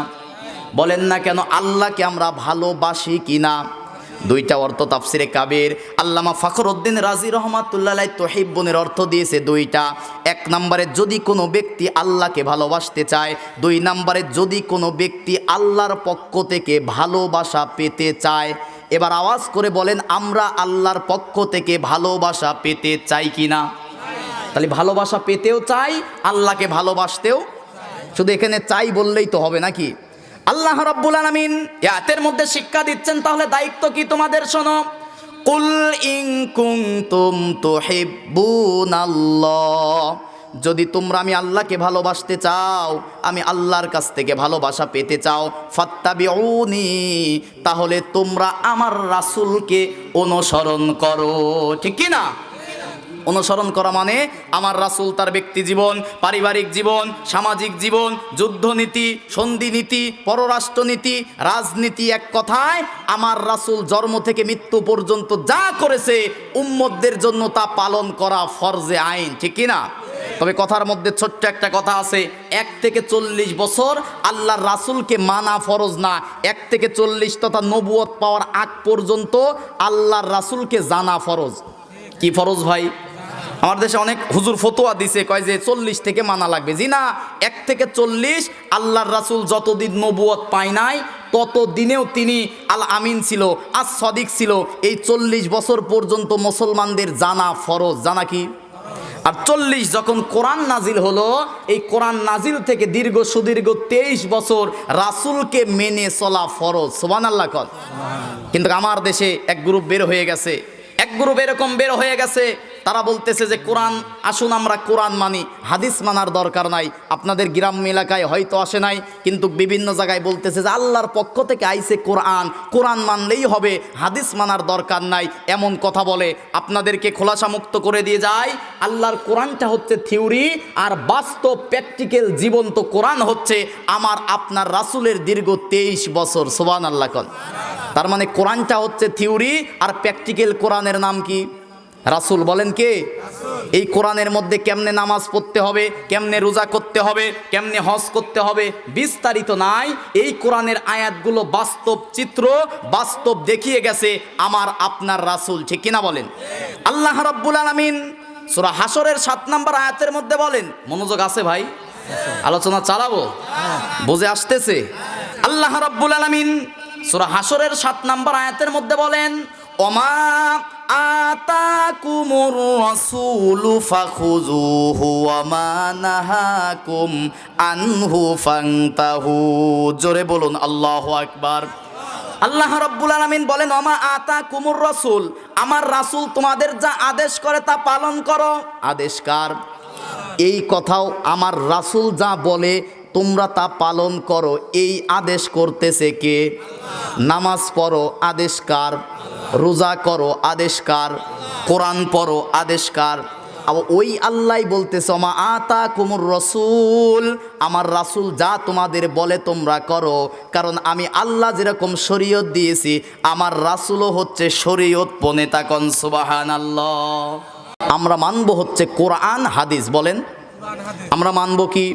বলেন না কেন, আল্লাহকে আমরা ভালোবাসি কিনা? দুইটা অর্থ তাফসিরে কাবির আল্লামা ফখরুদ্দিন রাজি রহমাতুল্লাহ আলাইহি তুহিব্বুনের অর্থ দিয়েছে দুইটা। এক নম্বরে যদি কোনো ব্যক্তি আল্লাহকে ভালোবাসতে চায়, দুই নম্বরে যদি কোনো ব্যক্তি আল্লাহর পক্ষ থেকে ভালোবাসা পেতে চায়। এবার আওয়াজ করে বলেন, আমরা আল্লাহর পক্ষ থেকে ভালোবাসা পেতে চাই কিনা? তাহলে ভালোবাসা পেতেও চাই, আল্লাহকে ভালোবাসতেও। শুধু এখানে চাই বললেই তো হবে নাকি? আল্লাহ রাব্বুল আলামিন আয়াতের মধ্যে শিক্ষা দিচ্ছেন, তাহলে দায়িত্ব কি তোমাদের? শোনো, কুল ইন কুনতুম তুহিব্বুনাল্লাহ, যদি তোমরা আমি আল্লাহকে ভালোবাসতে চাও, আমি আল্লাহর কাছ থেকে ভালোবাসা পেতে চাও, ফাত্তাবিউনি, তাহলে তোমরা আমার রাসূলকে অনুসরণ করো। ঠিক কি না? অনুসরণ করা মানে আমার রাসূল তার ব্যক্তি জীবন, পারিবারিক জীবন, সামাজিক জীবন, যুদ্ধনীতি, সন্ধিনীতি, পররাষ্ট্রনীতি, রাজনীতি, এক কথায় আমার রাসূল জন্ম থেকে মৃত্যু পর্যন্ত যা করেছে উম্মতদের জন্য তা পালন করা ফরজে আইন। ঠিক কি না? তবে কথার মধ্যে ছোট্ট একটা কথা আছে, 1 থেকে 40 বছর আল্লাহর রাসূলকে মানা ফরজ না, 1 থেকে 40 তথা নবুয়ত পাওয়ার আগ পর্যন্ত আল্লাহর রাসূলকে জানা ফরজ। কি ফরজ ভাই? আমার দেশে অনেক হুজুর ফতোয়া দিছে, কয় যে 40 থেকে মানা লাগবে। জি না, 1 থেকে 40 আল্লাহর রাসূল যতদিন নবুয়ত পায় নাই ততদিনেও তিনি আল আমিন ছিল, আস সদিক ছিল। এই 40 বছর পর্যন্ত মুসলমানদের জানা ফরজ। জানা কি? আর 40 যখন কোরআন নাজিল হলো, এই কোরআন নাজিল থেকে দীর্ঘ সুদীর্ঘ 23 বছর রাসূলকে মেনে চলা ফরজ। সুবহানাল্লাহ কর। কিন্তু আমার দেশে এক গ্রুপ বের হয়ে গেছে, এক গ্রুপ এরকম বের হয়ে গেছে, তারা বলতেছে যে কোরআন, আসুন আমরা কোরআন মানি, হাদিস মানার দরকার নাই। আপনাদের গ্রাম্য এলাকায় হয়তো আসে নাই, কিন্তু বিভিন্ন জায়গায় বলতেছে যে আল্লাহর পক্ষ থেকে আইছে কোরআন, কোরআন মানলেই হবে, হাদিস মানার দরকার নাই, এমন কথা বলে। আপনাদেরকে খোলাসা মুক্ত করে দিয়ে যায়, আল্লাহর কোরআনটা হচ্ছে থিওরি, আর বাস্তব প্র্যাকটিক্যাল জীবন্ত কোরআন হচ্ছে আমার আপনার রাসূলের দীর্ঘ 23 বছর। সুবহানাল্লাহ। তার মানে কোরআনটা হচ্ছে থিওরি, আর প্র্যাকটিক্যাল কোরআনের নাম কি? রাসূল। বলেন কে? এই কোরআনের মধ্যে কেমনে নামাজ পড়তে হবে, কেমনে রোজা করতে হবে, কেমনে হজ করতে হবে বিস্তারিত নাই। এই কোরআনের আয়াতগুলো বাস্তব চিত্র, বাস্তব দেখিয়ে গেছে আমার আপনার রাসূল, ঠিক কিনা বলেন? আল্লাহ রাব্বুল আলামিন সূরা হাশরের 7 নম্বর আয়াতের মধ্যে বলেন, মনোযোগ আছে ভাই, আলোচনা চালাবো, বুঝে আসতেছে? আল্লাহ রাব্বুল আলামিন সূরা হাশরের 7 নম্বর আয়াতের মধ্যে বলেন, ওমা আতাকুমুর রাসূলু ফাখুযুহু ওয়া মা নাহাকুম আনহু ফান্তাহু। জোরে বলুন আল্লাহু আকবার। আল্লাহ রাব্বুল আলামিন বলেন, ওমা আতাকুমুর রাসূল, আমার রাসূল তোমাদের যা আদেশ করে তা পালন করো। আদেশ কার? এই কথাও আমার রাসূল যা বলে তোমরা তা পালন করো, এই আদেশ করতেছে কে? নামাজ পড়ো, আদেশ কার? রোজা করো, আদেশ কার? কোরআন পড়ো, আদেশ কার? আবার ওই আল্লাহ বলতেছে, মা আতা কুমুর রসুল, আমার রাসূল যা তোমাদের বলে তোমরা করো, কারণ আমি আল্লাহ যেরকম শরীয়ত দিয়েছি আমার রাসূলও হচ্ছে শরীয়ত প্রণেতা। কোন সুবহানাল্লাহ। আমরা মানব হচ্ছে কোরআন হাদিস। বলেন আমরা মানব কি?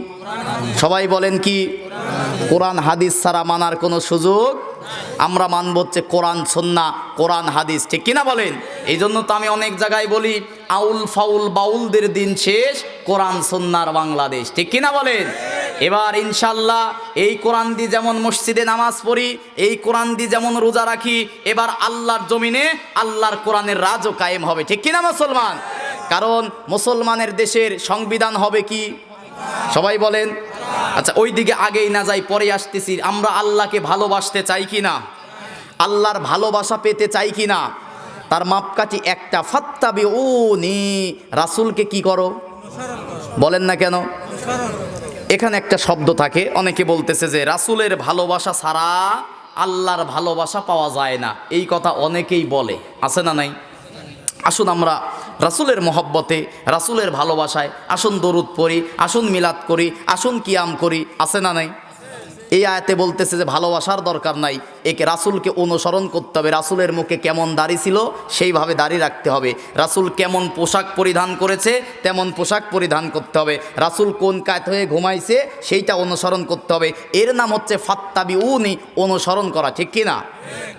সবাই বলেন কি? কোরআন হাদিস ছাড়া মানার কোনো সুযোগ? আমরা মানব হচ্ছে কোরআন সুন্নাহ, কোরআন হাদিস, ঠিক কিনা বলেন? এই জন্য তো আমি অনেক জায়গায় বলি, আউল ফাউল বাউলদের দিন শেষ, কোরআন সুন্নাহর বাংলাদেশ, ঠিক কিনা বলেন? এবার ইনশাল্লাহ এই কোরআন দিয়ে যেমন মসজিদে নামাজ পড়ি, এই কোরআন দিয়ে যেমন রোজা রাখি, এবার আল্লাহর জমিনে আল্লাহর কোরআনের রাজও কায়েম হবে, ঠিক কিনা মুসলমান? কারণ মুসলমানের দেশের সংবিধান হবে কি? সবাই বলেন। আচ্ছা, ওই দিকে আগেই না যাই, পরে আসতেছি। আমরা আল্লাহকে ভালোবাসতে চাই কি না? আল্লাহর ভালোবাসা পেতে চাই কি না? তার মাপকাঠি একটা, ফাত্তাবিউনি, রাসূলকে কি করো? বলেন না কেন? এখানে একটা শব্দ থাকে, অনেকে বলতেছে যে রাসূলের ভালোবাসা ছাড়া আল্লাহর ভালোবাসা পাওয়া যায় না, এই কথা অনেকেই বলে, আছে না নাই? আসুন আমরা রাসূলের মহব্বতে, রাসূলের ভালোবাসায় আসুন দরুদ পড়ি, আসুন মিলাদ করি, আসুন কিয়াম করি, আছে না নাই? এই আয়াতে বলতেছে যে ভালোবাসার দরকার নাই, একে রাসূলকে অনুসরণ করতে হবে। রাসূলের মুখে কেমন দাড়ি ছিল সেইভাবে দাড়ি রাখতে হবে, রাসূল কেমন পোশাক পরিধান করেছে তেমন পোশাক পরিধান করতে হবে, রাসূল কোন কাত হয়ে ঘুমাইছে সেইটা অনুসরণ করতে হবে। এর নাম হচ্ছে ফাত্তাবিউনি, অনুসরণ করা, ঠিক কিনা?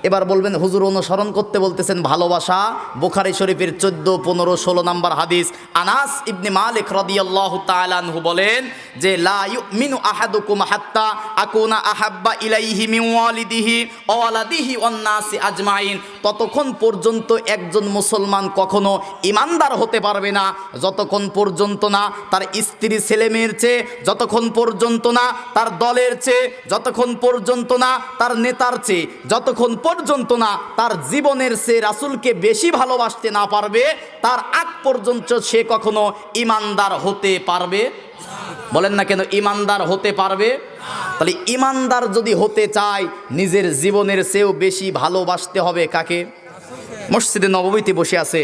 এবার বলবেন হুজুর অনুসরণ করতে বলতেছেন ভালোবাসা। বুখারী শরীফের 14, 15, 16 নম্বর হাদিস, আনাস ইবনে মালিক রাদিয়াল্লাহু তাআলা আনহু বলেন যে লা ইউমিনু আহাদুকুম হাত্তা আকুনা আহাব্বা ইলাইহি মিন ওয়ালিদিহি ওয়া ওয়ালাদিহি ওয়ান নাসি আজমাইন। ততক্ষণ পর্যন্ত একজন মুসলমান কখনো ইমানদার হতে পারবে না যতক্ষণ পর্যন্ত না তার স্ত্রী ছেলেমেয়ের চেয়ে, যতক্ষণ পর্যন্ত না তার দলের চেয়ে, যতক্ষণ পর্যন্ত না তার নেতার চেয়ে, যতক্ষণ পর্যন্ত না তার জীবনের চেয়ে রাসূলকে বেশি ভালোবাসতে না পারবে, তার আগ পর্যন্ত সে কখনো ইমানদার হতে পারবে। বলেন না কেন ইমানদার হতে পারবে? তাহলে ইমানদার যদি হতে চায় নিজের জীবনের চেয়েও বেশি ভালোবাসতে হবে কাকে? মসজিদে নববীতে বসে আছে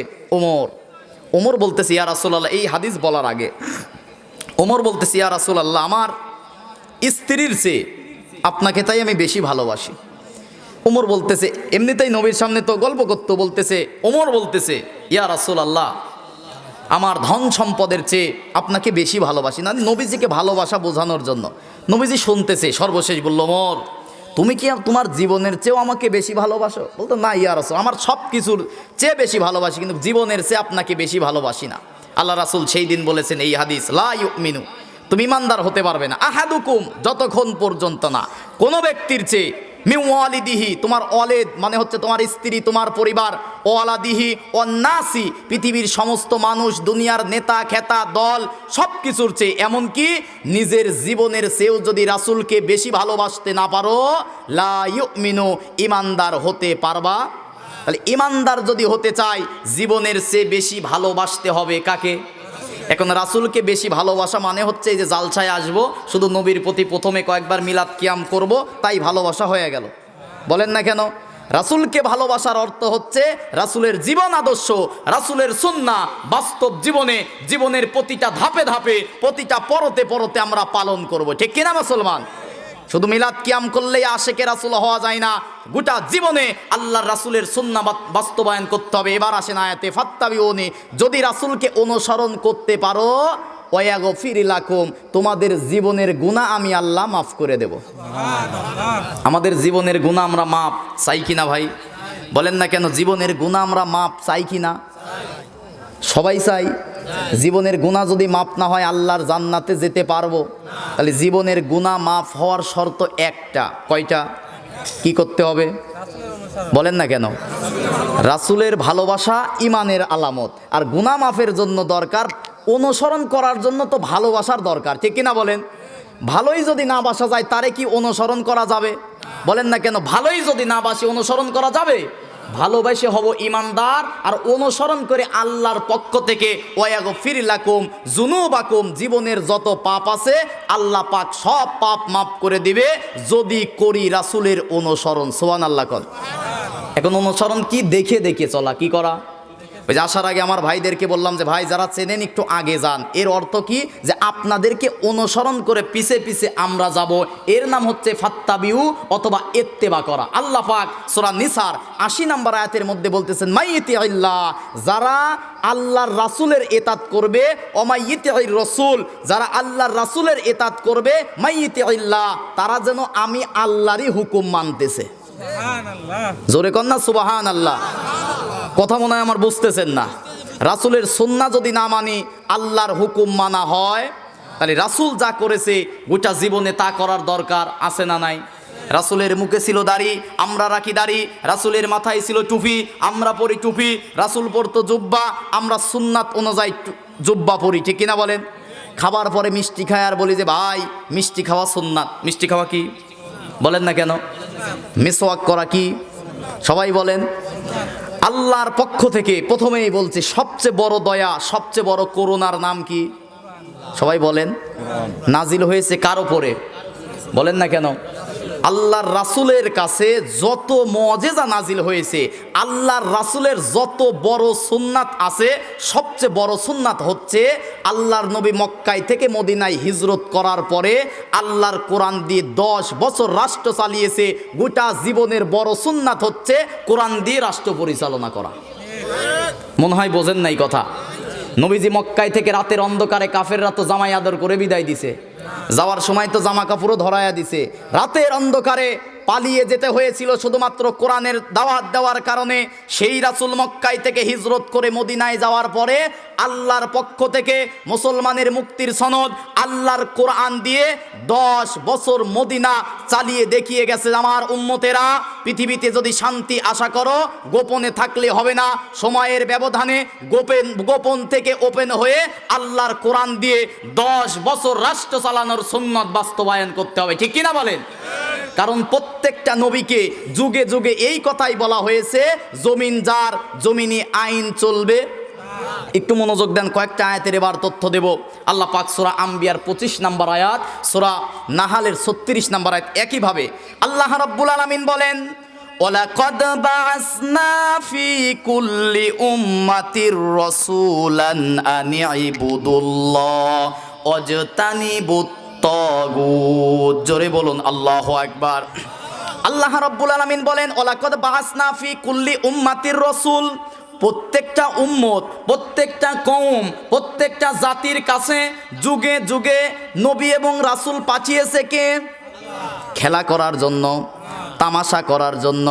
ওমর বলতেছে ইয়া রাসূলুল্লাহ, এই হাদিস বলার আগে ওমর বলতেছে ইয়া রাসূলুল্লাহ, আমার স্ত্রীর চেয়ে আপনাকে তাই আমি বেশি ভালোবাসি। ওমর বলতেছে, এমনিতেই নবীর সামনে তো গল্প করতো, বলতেছে ওমর বলতেছে ইয়া রাসূলুল্লাহ, আমার ধন সম্পদের চেয়ে আপনাকে বেশি ভালোবাসি। না, নবীজিকে ভালোবাসা বোঝানোর জন্য। নবীজি শুনতেছে, সর্বশেষ বলল ওমর তুমি কি তোমার জীবনের চেয়েও আমাকে বেশি ভালোবাসো? বলতো না ইয়া রাসূল, আমার সব কিছুর চেয়ে বেশি ভালোবাসি, কিন্তু জীবনের চেয়ে আপনাকে বেশি ভালোবাসি না। আল্লাহ রাসূল সেই দিন বলেছেন এই হাদিস, লা ইউমিনু, তুমি ইমানদার হতে পারবে না, আহাদুকুম, যতক্ষণ পর্যন্ত না কোনো ব্যক্তির চেয়ে, মিন ওয়ালিদিহি, তোমার ওয়ালিদ মানে হচ্ছে তোমার স্ত্রী, তোমার পরিবার, ওয়ালাদিহি ওয়ান্নাসি, পৃথিবীর সমস্ত মানুষ, দুনিয়ার নেতা খেতা দল সব কিছুর চেয়ে, এমনকি নিজের জীবনের চেয়েও যদি রাসূলকে বেশি ভালোবাসতে না পারো, লা ইউমিনু, ইমানদার হতে পারবা। তাহলে ইমানদার যদি হতে চায় জীবনের চেয়ে বেশি ভালোবাসতে হবে কাকে? এখন রাসূলকে বেশি ভালোবাসা মানে হচ্ছে এই যে জালসায় আসবো, শুধু নবীর প্রতি প্রথমে কয়েকবার মিলাদ কিয়াম করব, তাই ভালোবাসা হয়ে গেল। বলেন না কেন? রাসূলকে ভালোবাসার অর্থ হচ্ছে রাসূলের জীবন আদর্শ, রাসূলের সুন্নাহ বাস্তব জীবনে, জীবনের প্রতিটা ধাপে ধাপে, প্রতিটা পরতে পরতে আমরা পালন করব, ঠিক কিনা মুসলমান? শুধু মিলাদ কিয়াম করলেই আশেকে রাসূল হওয়া যায় না, গোটা জীবনে আল্লাহর রাসূলের সুন্নাহ বাস্তবায়ন করতে হবে। এবার আসেন আয়াতে, ফাত্তাবিউনি, যদি রাসূলকে অনুসরণ করতে পারো ওয়াগফির লাকুম, তোমাদের জীবনের গুনাহ আমি আল্লাহ মাফ করে দেব। আমাদের জীবনের গুনাহ আমরা মাপ চাই কিনা ভাই? বলেন না কেন, জীবনের গুনাহ আমরা মাপ চাই কিনা? সবাই চাই। জীবনের গুনাহ যদি মাপ না হয় আল্লাহর জান্নাতে যেতে পারবো? তাহলে জীবনের গুনাহ মাফ হওয়ার শর্ত একটা, কয়টা? কি করতে হবে বলেন না কেন? রাসূলের ভালোবাসা ইমানের আলামত, আর গুনাহ মাফের জন্য দরকার অনুসরণ করার জন্য তো ভালোবাসার দরকার, ঠিক কিনা বলেন? ভালোই যদি না বাসা যায় তারে কি অনুসরণ করা যাবে? বলেন না কেন, ভালোই যদি না বাসি অনুসরণ করা যাবে? ভালোবাসে হব ইমানদার, আর অনুসরণ করে আল্লাহর পক্ষ থেকে ওয়াগফির লাকুম যুনুবাকুম, জীবনের যত পাপ আছে আল্লাহ পাক সব পাপ মাফ করে দিবে যদি করি রাসূলের অনুসরণ। সুবহানাল্লাহ কোন। এখন অনুসরণ কি? দেখে দেখে চলা। কি করা? ওই যে আসার আগে আমার ভাইদেরকে বললাম যে ভাই যারা চেনেন একটু আগে যান। এর অর্থ কি? যে আপনাদেরকে অনুসরণ করে পিছে পিছে আমরা যাব। এর নাম হচ্ছে ফাত্তাবিউ অথবা ইত্তেবা করা। আল্লাহ পাক সূরা নিসার ৮০ নম্বর আয়াতের মধ্যে বলতেছেন মাইয়িতিল্লাহ, যারা আল্লাহর রাসূলের ইতাত করবে, অমাইয়িতির রাসূল, যারা আল্লাহর রাসূলের ইতাত করবে, মাইয়িতিল্লাহ, তারা যেন আমি আল্লাহরই হুকুম মানতেছে। জোরে কর না সুবহানাল্লাহ। কথা মনে হয় আমার বুঝতেছেন না। রাসূলের সুন্নাহ যদি না মানি, আল্লাহর হুকুম মানা হয়, তাহলে রাসূল যা করেছে গোটা জীবনে তা করার দরকার আছে না নাই? রাসূলের মুখে ছিল দাড়ি, আমরা রাখি দাড়ি। রাসূলের মাথায় ছিল টুপি, আমরা পরি টুপি। রাসূল পরতো জুব্বা, আমরা সুন্নাত অনুযায়ী জুব্বা পরি, ঠিক কিনা বলেন? খাবার পরে মিষ্টি খায় আর বলি যে ভাই মিষ্টি খাওয়া সুন্নাত। মিষ্টি খাওয়া কি? বলেন না কেন? মিসওয়াক করা কি? সবাই বলেন। আল্লাহর পক্ষ থেকে প্রথমেই বলছি সবচেয়ে বড় দয়া, সবচেয়ে বড় করুণার নাম কি? সবাই বলেন। নাজিল হয়েছে কার উপরে? বলেন না কেন? আল্লাহর রাসূলের কাছে যত মুজিজা নাজিল হয়েছে, আল্লাহর রাসূলের যত বড় সুন্নাত আছে, সবচেয়ে বড় সুন্নাত হচ্ছে আল্লাহর নবী মক্কায় থেকে মদিনায় হিজরত করার পরে আল্লাহর কোরআন দিয়ে 10 বছর রাষ্ট্র চালিয়েছে। গোটা জীবনের বড় সুন্নাত হচ্ছে কোরআন দিয়ে রাষ্ট্র পরিচালনা করা। মনে হয় বোঝেন নাই কথা। নবীজি মক্কায় থেকে রাতের অন্ধকারে কাফেররা তো জামাই আদর করে বিদায় দিছে, যাওয়ার সময় তো জামা কাপড়ও ধরায়া দিছে। রাতের অন্ধকারে পালিয়ে যেতে হয়েছিল শুধুমাত্র কোরআনের দাওয়াত দেওয়ার কারণে। সেই রাসূল মক্কায় থেকে হিজরত করে মদিনায় যাওয়ার পরে আল্লাহর পক্ষ থেকে মুসলমানের মুক্তির সনদ আল্লাহর কোরআন দিয়ে 10 বছর মদিনা চালিয়ে দেখিয়ে গেছে। আমার উম্মতেরা, পৃথিবীতে যদি শান্তি আশা করো গোপনে থাকলে হবে না, সময়ের ব্যবধানে গোপন থেকে ওপেন হয়ে আল্লাহর কোরআন দিয়ে 10 বছর রাষ্ট্র চালানোর সুন্নাত বাস্তবায়ন করতে হবে, ঠিক কিনা বলেন? কারণ প্রত্যেকটা নবীকে যুগে যুগে এই কথাই বলা হয়েছে, জমিন যার জমিনি আইন চলবে। একটু মনোযোগ দেন, কয়েকটা আয়াতের এবার তথ্য দেব। আল্লাহ পাক সূরা আম্বিয়ার 25 নম্বর আয়াত, সূরা নাহালের 36 নম্বর আয়াত একইভাবে আল্লাহ রাব্বুল আলামিন বলেন ওয়ালাকাদ বা'আসনা ফি কুল্লি উম্মাতির রাসূলান আন ইবুদুল্লাহ ওয়াজতানিবুত তাগুত। জোরে বলুন আল্লাহু আকবার। আল্লাহ রাব্বুল আলামিন বলেন ওয়ালাকাদ বা'আসনা ফি কুল্লি উম্মাতির রাসূল, প্রত্যেকটা উম্মত, প্রত্যেকটা কওম, প্রত্যেকটা জাতির কাছে যুগে যুগে নবী এবং রাসূল পাঠিয়েছে কে? খেলা করার জন্য, তামাশা করার জন্য।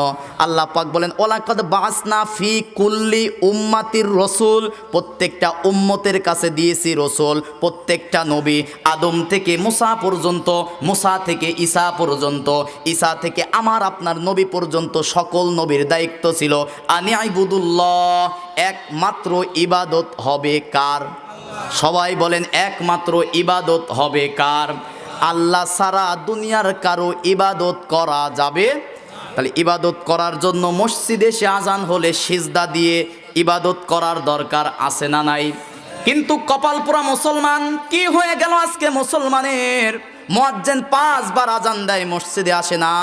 আল্লাহ পাক বলেন ওয়ালাকাদ বা'আসনা ফি কুল্লি উম্মাতির রাসূল, প্রত্যেকটা উম্মতের কাছে দিয়েছি রাসূল। প্রত্যেকটা নবী, আদম থেকে মুসা পর্যন্ত, মুসা থেকে ঈসা পর্যন্ত, ঈসা থেকে আমার আপনার নবী পর্যন্ত সকল নবীর দায়িত্ব ছিল আনি ইবুদুল্লাহ, একমাত্র ইবাদত হবে কার? সবাই বলেন একমাত্র ইবাদত হবে কার? আল্লাহ ছাড়া দুনিয়ার কারো ইবাদত করা যাবে? তাহলে ইবাদত করার জন্য মসজিদে এসে আজান হলে সিজদা দিয়ে ইবাদত করার দরকার আছে না নাই? কিন্তু কপাল পোড়া মুসলমান কি হয়ে গেল আজকে মুসলমানের? মুয়াজ্জিন 5 বার আজান দেয়, মসজিদে আসে না,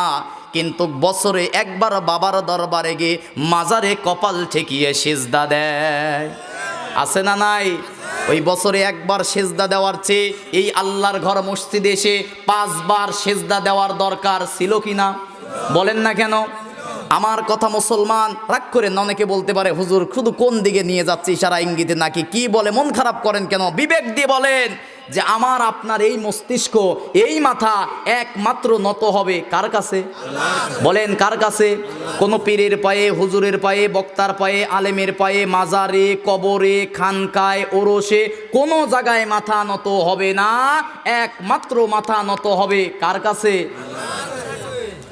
কিন্তু বছরে একবার বাবার দরবারে গিয়ে মাজারে কপাল ঠেকিয়ে সিজদা দেয়। আছে না নাই? ওই বছরে একবার সেজদা দেওয়ার চেয়ে এই আল্লাহর ঘর মসজিদে এসে 5 বার সেজদা দেওয়ার দরকার ছিল কিনা? বলেন না কেন? আমার কথা মুসলমান রাগ করেন না। অনেকে বলতে পারে হুজুর শুধু কোন দিকে নিয়ে যাচ্ছে ইশারা ইঙ্গিতে নাকি কি বলে, মন খারাপ করেন কেন? বিবেক দিয়ে বলেন যে আমার আপনার এই মস্তিষ্ক এই মাথা একমাত্র নত হবে কার কাছে? বলেন কার কাছে? কোন পীরের পায়ে, হুজুরের পায়ে, বক্তার পায়ে, আলেমের পায়ে, মাজারে, কবরে, খানকায়, ওরসে কোনো জায়গায় মাথা নত হবে না। একমাত্র মাথা নত হবে কার কাছে?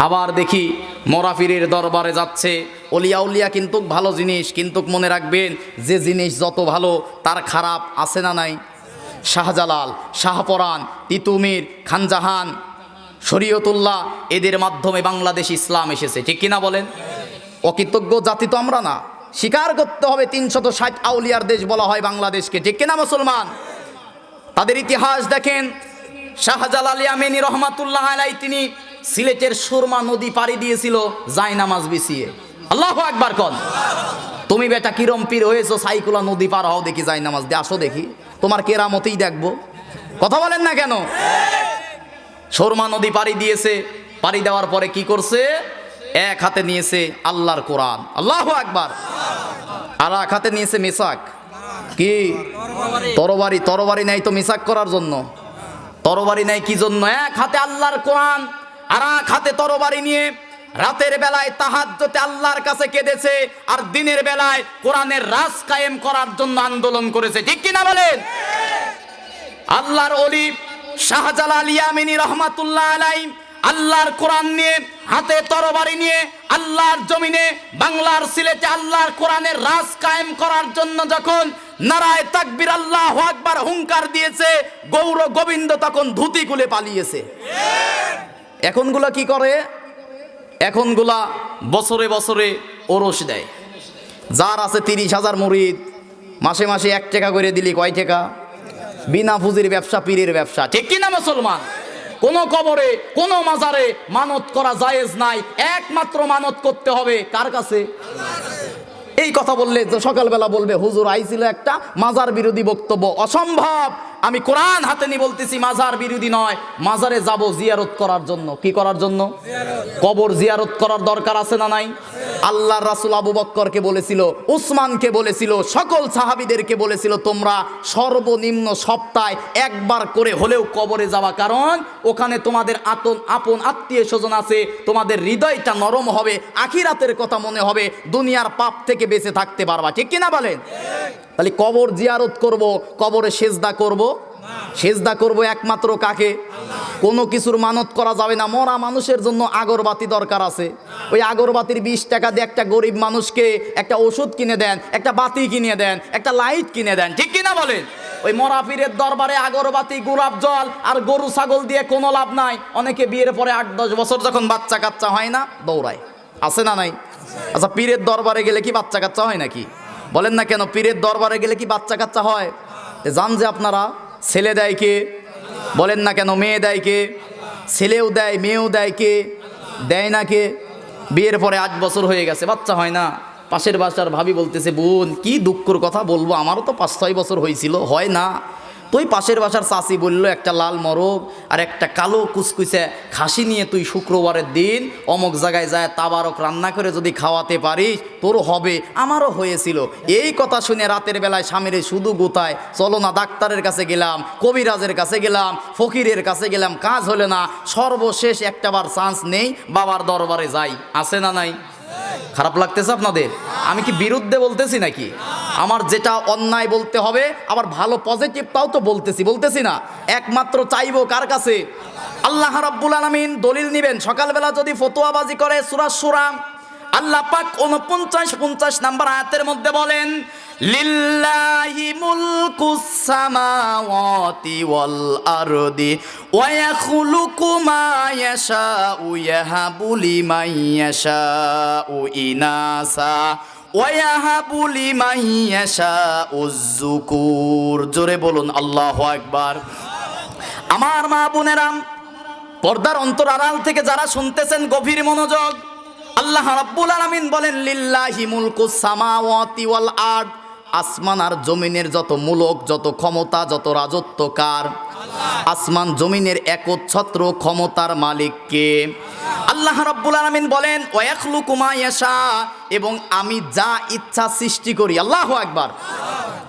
আবার দেখি মরা পীরের দরবারে যাচ্ছে। অলিয়া উলিয়া কিন্তু ভালো জিনিস, কিন্তু মনে রাখবেন যে জিনিস যত ভালো তার খারাপ আছে না নাই? শাহজালাল, শাহপরাণ, তিতুমির, খানজাহান, শরীয়তুল্লাহ, এদের মাধ্যমে বাংলাদেশ ইসলাম এসেছে, ঠিক কিনা বলেন? অকৃতজ্ঞ জাতি তো আমরা না, স্বীকার করতে হবে ৩৬০ আউলিয়ার দেশ বলা হয় বাংলাদেশকে, ঠিক কিনা মুসলমান? তাদের ইতিহাস দেখেন। শাহজালাল ইয়ামানি রহমাতুল্লাহ আলাই তিনি সিলেটের সুরমা নদী পাড়ি দিয়েছিল জায়নামাজ বিছিয়ে। আল্লাহু আকবার কোন। তুমি বেটা কিরম পীর হয়েছো, সাইকুলা নদী পার হও দেখি, জায়নামাজ দিয়ে আসো দেখি, তোমার কেরামতেই দেখবো। কথা বলেন না কেন? সুরমা নদী পাড়ি দিয়েছে। পাড়ি দেওয়ার পরে কি করছে? এক হাতে নিয়েছে আল্লাহর কোরআন, আল্লাহু আকবার, আর এক হাতে নিয়েছে মিসাক। কি? তরবারি। তরবারি নাই তো মিসাক করার জন্য। তরবারি নাই কি জন্য? এক হাতে আল্লাহর কোরআন আর এক হাতে তরবারি নিয়ে রাতের বেলায় তাহাজ্জুদে আল্লাহর কাছে কেঁদেছে, আর দিনের বেলায় কোরআনের রাজ কায়েম করার জন্য আন্দোলন করেছে, ঠিক কিনা বলেন? আল্লাহর ওলি শাহজালাল ইয়ামানি রহমাতুল্লাহ আলাইহি আল্লাহর কোরআন নিয়ে, হাতে তরবারি নিয়ে আল্লাহর জমিনে বাংলার সিলেটে আল্লাহর কোরআনের রাজ কায়েম করার জন্য যখন নারায়ে তাকবীর আল্লাহু আকবার হুঙ্কার দিয়েছে, গৌর গোবিন্দ তখন ধুতি খুলে পালিয়েছে। এখনগুলা কি করে? এখনগুলা বছরে বছরে ওরস দেয়। যার আছে ৩০,০০০ মুরিদ, মাসে মাসে ১ টাকা করে দিলি কয় টাকা? বিনা পুঁজির ব্যবসা, পীরের ব্যবসা, ঠিক কিনা মুসলমান? কোন কবরে, কোন মাজারে মানত করা জায়েজ নাই। একমাত্র মানত করতে হবে কার কাছে? এই কথা বললে তো সকালবেলা বলবে হুজুর আইছিল একটা মাজার বিরোধী বক্তব্য। অসম্ভব। আমি কোরআন হাতে নিয়ে বলতেছি মাজার বিরোধী নয়, মাজারে যাব জিয়ারত করার জন্য। কি করার জন্য? কবর জিয়ারত করার দরকার আছে না নাই? আল্লাহর রাসূল আবু বকরকে বলেছিল, উসমানকে বলেছিল, সকল সাহাবীদেরকে বলেছিল তোমরা সর্বনিম্ন সপ্তাহে একবার করে হলেও কবরে যাওয়া, কারণ ওখানে তোমাদের আপন আত্মীয় স্বজন আছে, তোমাদের হৃদয়টা নরম হবে, আখিরাতের কথা মনে হবে, দুনিয়ার পাপ থেকে বেঁচে থাকতে পারবা, ঠিক কিনা বলেন? তাহলে কবর জিয়ারত করব, কবরে সেজদা করব। সেজদা করব একমাত্র কাকে? কোনো কিছুর মানত করা যাবে না। মরা মানুষের জন্য আগরবাতি দরকার আছে। ওই আগরবাতির ২০ টাকা দিয়ে একটা গরিব মানুষকে একটা ওষুধ কিনে দেন, একটা বাতি কিনে দেন, একটা লাইট কিনে দেন, ঠিক কিনা বলেন? ওই মরা পীরের দরবারে আগরবাতি, গোলাপ জল আর গরু ছাগল দিয়ে কোনো লাভ নাই। অনেকে বিয়ের পরে ৮-১০ বছর যখন বাচ্চা কাচ্চা হয় না, দৌড়ায়, আছে না নাই? আচ্ছা, পীরের দরবারে গেলে কি বাচ্চা কাচ্চা হয় নাকি? বলেন না কেন? পীরের দরবারে গেলে কি বাচ্চা কাচ্চা হয়? জান যে আপনারা, ছেলে দেয় কে? বলেন না কেন? মেয়ে দেয় কে? ছেলেও দেয়, মেয়েও দেয় কে? দেয় না কে? বিয়ের পরে ৮ বছর হয়ে গেছে, বাচ্চা হয় না। পাশের বাসার ভাবি বলতেছে, বোন কি দুঃখের কথা বলবো, আমারও তো ৫-৬ বছর হয়েছিল, হয় না। তুই পাশের বাসার চাচি বলল একটা লাল মরগ আর একটা কালো কুচকুচে খাসি নিয়ে তুই শুক্রবারের দিন অমুক জায়গায় যায় তাবারক রান্না করে যদি খাওয়াতে পারিস তোর হবে, আমারও হয়েছিল। এই কথা শুনে রাতের বেলায় স্বামীরে শুধু গোতায়, চলো না ডাক্তারের কাছে গেলাম, কবিরাজের কাছে গেলাম, ফকিরের কাছে গেলাম, কাজ হলে না, সর্বশেষ একটাবার চান্স নেই, বাবার দরবারে যাই, আছে না নাই? খারাপ লাগতেছে আপনাদের? আমি কি বিরুদ্ধে বলতেছি নাকি? আমার যেটা অন্যায় বলতে হবে, আবার ভালো পজিটিভটাও তো বলতেছি না। একমাত্র চাইবো কার কাছে? আল্লাহ রাব্বুল আলামিন দলিল নিবেন। সকালবেলা যদি ফতোয়াবাজি করে সূরা শূরা, আল্লাহ পাক 49-50 নাম্বার আয়াতের মধ্যে বলেন, লিল্লাহি মুলকুস সামাওয়াতি ওয়াল আরদি ওয়া ইয়াখলুকু মা ইয়াশাউ ইয়াহাবু লিমান ইয়াশাউ ইনাসা ওয়া ইয়াহাবু লিমান ইয়াশাউ যুকুর। জোরে বলুন আল্লাহু আকবার। আমার মা বোনেরা, পর্দার অন্তর আড়াল থেকে যারা শুনতেছেন গভীর মনোযোগ, আল্লাহ রাব্বুল আলামিন বলেন লিল্লাহি মুলকুস সামাওয়াতি ওয়াল আরদ, আসমান আর জমিনের যত মুলক, যত ক্ষমতা, যত রাজত্ব কার? আসমান জমিনের একচ্ছত্র ক্ষমতার মালিক কে? আল্লাহ আল্লাহ রাব্বুল আলামিন বলেন ওয়ায়াখলুকু মা ইয়াশা, এবং আমি যা ইচ্ছা সৃষ্টি করি। আল্লাহু আকবার।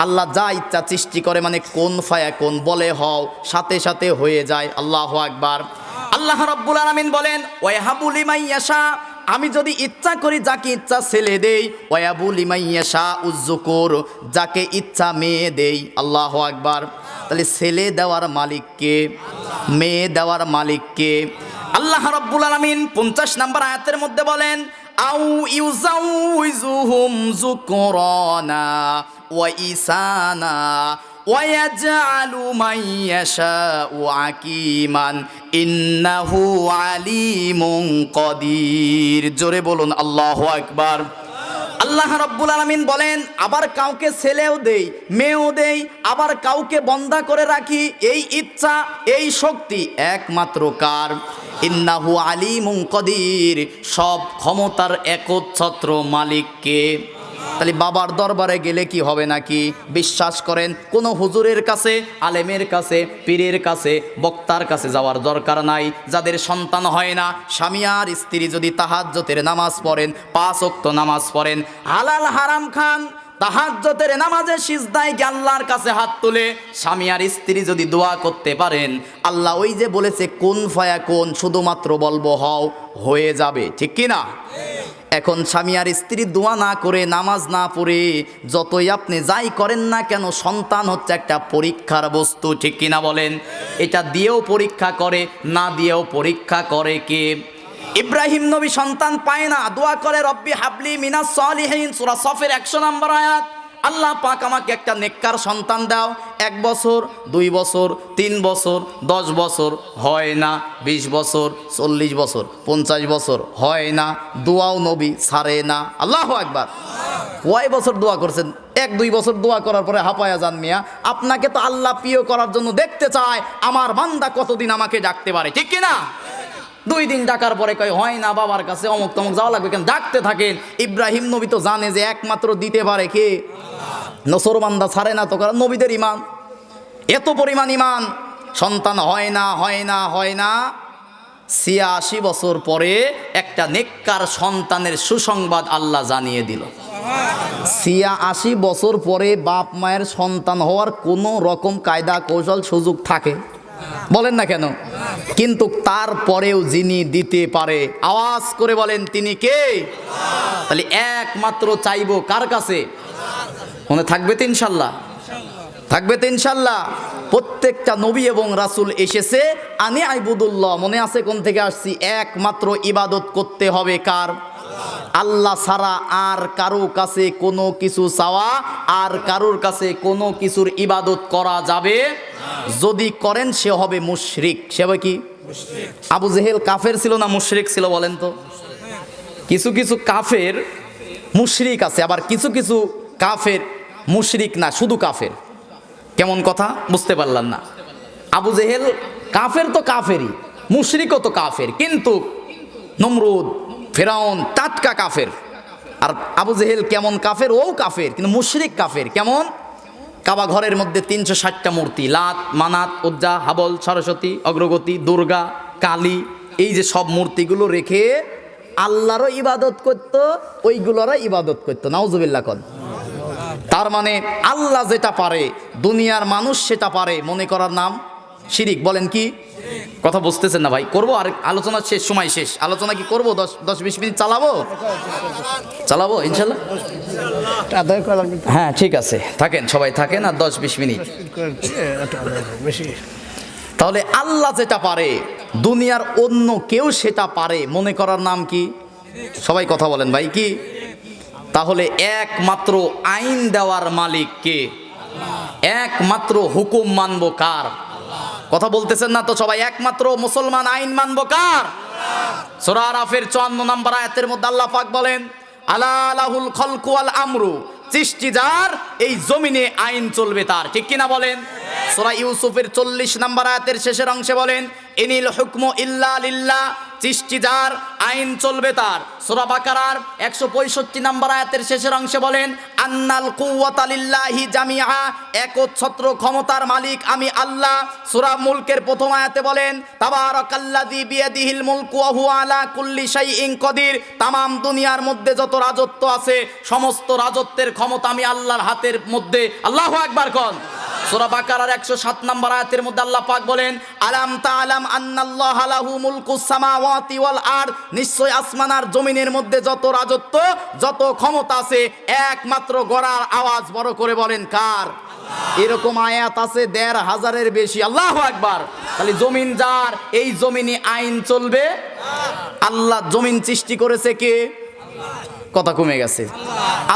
আল্লাহ যা ইচ্ছা সৃষ্টি করে, মানে কোন ফায়াকুন, বলে হও, সাথে সাথে হয়ে যায়। আল্লাহু আকবার। আল্লাহ রাব্বুল আলামিন বলেন ওয়াহাবু লিমান ইয়াশা, আমি যদি ইচ্ছা করি যাকে ইচ্ছা ছেলে দেই, ওয়াহাবু লিমান ইয়াশা উযযুকুর, যাকে ইচ্ছা মেয়ে দেই। আল্লাহু আকবার। তাহলে ছেলে দেওয়ার মালিক কে? মেয়ে দেওয়ার মালিক কে? আল্লাহ রাব্বুল আলামিন 50 নম্বর আয়াতের মধ্যে বলেন আউ ইউজাউযুহুম যুকরানা ওয়া ইসানা ওয়া ইয়াজআলু মান ইয়াশাউ আকীমান ইন্নাহু আলীমুন কদির। জোরে বলুন আল্লাহু আকবার। আল্লাহ রাব্বুল আলামিন বলেন আবার কাউকে ছেলেও দেই, মেয়েও দেই, আবার কাউকে বন্ধা করে রাখি। এই ইচ্ছা, এই শক্তি একমাত্র কার? ইন্নাহু আলীমুন কদির, সব ক্ষমতার একচ্ছত্র মালিককে। তাহলে বাবার দরবারে গেলে কি হবে নাকি? বিশ্বাস করেন, কোনো হুজুরের কাছে, আলেমের কাছে, পীরের কাছে, বক্তার কাছে যাওয়ার দরকার নাই। যাদের সন্তান হয় না, স্বামী আর স্ত্রী যদি তাহাজ্জুদের নামাজ পড়েন, 5 ওয়াক্ত নামাজ পড়েন, হালাল হারাম খান, তাহাজ্জুদের নামাজে সিজদায় গিয়ে আল্লাহর কাছে হাত তুলে স্বামী আর স্ত্রী যদি দোয়া করতে পারেন, আল্লাহ ওই যে বলেছে কোন ফায়াকুন, শুধুমাত্র বলবো হও, হয়ে যাবে। ঠিক কি না? এখন স্বামী আর স্ত্রী দোয়া না করে, নামাজ না পড়ে, যতই আপনি যাই করেন না কেন, সন্তান হচ্ছে একটা পরীক্ষার বস্তু। ঠিক কিনা বলেন? এটা দিয়েও পরীক্ষা করে, না দিয়েও পরীক্ষা করে কে? ইব্রাহিম নবী সন্তান পায় না, দোয়া করে রব্বি হাবলি মিনাস সালিহিন, সূরা সফের 100 নম্বর আয়াত। আল্লাহ পাক আমাকে একটা নেককার সন্তান দাও। 1 বছর, 2 বছর, 3 বছর, 10 বছর, হয় না। 20 বছর, 40 বছর, 50 বছর, হয় না। দোয়াও নবী ছাড়ে না। আল্লাহু আকবার। কয় বছর দোয়া করছেন? 1-2 বছর দোয়া করার পরে হাঁপায়া যান মিয়া। আপনাকে তো আল্লাহ প্রিয় করার জন্য দেখতে চায়, আমার বান্দা কতদিন আমাকে ডাকতে পারে। ঠিক কিনা? 2 দিন ডাকার পরে কয় হয় না, বাবার কাছে অমুক তমুক যাওয়া লাগবে, কেন ডাকতে থাকেন। ইব্রাহিম নবী তো জানে যে একমাত্র দিতে পারে কে? নসর বান্দা ছাড়ে না তো কারণ নবীদের ইমান এত পরিমাণ ইমান। সন্তান হয় না, হয় না, হয় না। 86 বছর পরে একটা নেককার সন্তানের সুসংবাদ আল্লাহ জানিয়ে দিল। 86 বছর পরে বাপ মায়ের সন্তান হওয়ার কোনো রকম কায়দা কৌশল সুযোগ থাকে? বলেন না কেন? কিন্তু তারপরেও যিনি দিতে পারে, আওয়াজ করে বলেন তিনি কে? তাহলে একমাত্র চাইবো কার কাছে? মনে থাকবে তো ইনশাল্লাহ? থাকবে তো ইনশাল্লাহ? প্রত্যেকটা নবী এবং রাসূল এসেছে আনি আইবুদুল্লাহ, মনে আছে কোন থেকে আসছি? একমাত্র ইবাদত করতে হবে কার? আল্লাহ ছাড়া আর কারো কাছে কোনো কিছু চাওয়া, আর কারোর কাছে কোনো কিছুর ইবাদত করা যাবে? যদি করেন সে হবে মুশরিক। সে হবে কি? আবু জেহেল কাফের ছিল না মুশরিক ছিল বলেন তো? কিছু কিছু কাফের মুশরিক আছে, আবার কিছু কিছু কাফের মুশরিক না, শুধু কাফের। কেমন কথা? বুঝতে পারলাম না। আবু জেহেল কাফের তো কাফেরই, মুশরিকও তো কাফের, কিন্তু নমরুদ, ফেরাউন টাটকা কাফের। আর আবু জেহেল কেমন কাফের? ও কাফের, কিন্তু মুশরিক কাফের। কেমন? কাবা ঘরের মধ্যে 360টা মূর্তি, লাত, মানাত, উজ্জা, হাবল, সরস্বতী, অগ্রগতি, দুর্গা, কালী, এই যে সব মূর্তিগুলো রেখে আল্লাহরও ইবাদত করত, ওইগুলোরও ইবাদত করত। নাউজুবিল্লাহ কন। তার মানে আল্লাহ যেটা পারে, দুনিয়ার মানুষ সেটা পারে মনে করার নাম শিরিক। বলেন কি? কথা বুঝতেছেন না ভাই? করবো আর আলোচনা শেষ, সময় শেষ। আলোচনা কি করবো? 10-20 মিনিট চালাবো ইনশাল্লাহ। হ্যাঁ ঠিক আছে, থাকেন সবাই থাকেন, আর 10-20 মিনিট। তাহলে আল্লাহ যেটা পারে, দুনিয়ার অন্য কেউ সেটা পারে মনে করার নাম কি? সবাই কথা বলেন ভাই, কি? তাহলে একমাত্র আইন দেওয়ার মালিক কে? একমাত্র হুকুম মানবো কার? কথা বলতেছেন না তো সবাই? একমাত্র মুসলমান আইন মানবো কার? সূরা আরাফের 54 নম্বর আয়াতের মধ্যে আল্লাহ পাক বলেন আলা লাহুল খালকু ওয়াল আমরু, সৃষ্টি যার, এই জমিনে আইন চলবে তার। ঠিক কিনা বলেন? সূরা ইউসুফের 40 নম্বর আয়াতের শেষের অংশে বলেন ইনিল হুকমু ইল্লা লিল্লাহ সৃষ্টি যার, আইন চলবে তার। সূরা বাকারার 165 নম্বর আয়াতের শেষের অংশে বলেন, আন্নাল কুওয়াতা লিল্লাহি জামিআ, একচ্ছত্র ক্ষমতার মালিক আমি আল্লাহ। সূরা মুলকের প্রথম আয়াতে বলেন, তাবারাকাল্লাযী বিয়াদিহিল মুলকু ওয়া হুয়া আলা কুল্লি শাইইন কদির, তামাম দুনিয়ার মধ্যে যত রাজত্ব আছে সমস্ত রাজত্বের ক্ষমতা আমি আল্লাহর হাতের মধ্যে। আল্লাহু আকবার কোন। সূরা বাকারার 107 নম্বর আয়াতের মধ্যে আল্লাহ পাক বলেন, আলাম তাআলাম আন্নাল্লাহা লাহু মুলকুস সামাওয়াতি ওয়াল আরদ, নিশ্চয় আসমান আর জমিনের মধ্যে যত রাজত্ব যত ক্ষমতা আছে একমাত্র গড়ার আওয়াজ বড় করে বলেন কার? এরকম আয়াত আছে ১৫০০-এর বেশি। আল্লাহু আকবার। তাহলে জমিন যার, এই জমিনে আইন চলবে আল্লাহ। জমিন সৃষ্টি করেছে কে? কথা কমে গেছে।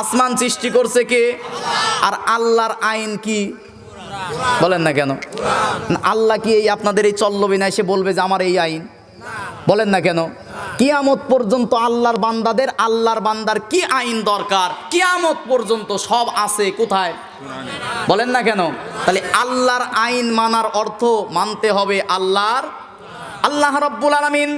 আসমান সৃষ্টি করছে কে? আর আল্লাহর আইন কি বলেন না কেন? আল্লাহ কি এই আপনাদের এই চল্লবি না এসে বলবে যে আমার এই আইন? বলেন না কেন? কিয়ামত পর্যন্ত আল্লাহর বান্দাদের, আল্লাহর বান্দার কি আইন দরকার কিয়ামত পর্যন্ত সব আছে কোথায়? বলেন না কেন? তাহলে আল্লাহর আইন মানার অর্থ মানতে হবে আল্লাহ রাব্বুল আলামিন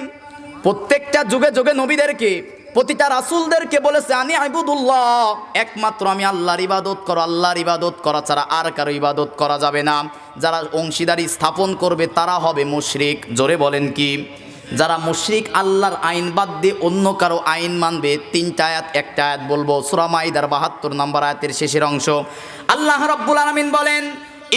প্রত্যেকটা যুগে যুগে নবীদেরকে, প্রতিটা রাসূলদেরকে বলেছে আনি আইবুদুল্লাহ, একমাত্র আমি আল্লাহর ইবাদত করো। আল্লাহর ইবাদত করা ছাড়া আর কারো ইবাদত করা যাবে না। যারা অংশীদারি স্থাপন করবে তারা হবে মুশরিক। জোরে বলেন কি? যারা মুশরিক, আল্লাহর আইন বাদ দিয়ে অন্য কারো আইন মানবে। 3টা আয়াত, একটা আয়াত বলবো, সূরা মাইদার 72 নম্বর আয়াতের শেষের অংশ। আল্লাহ রাব্বুল আলামিন বলেন,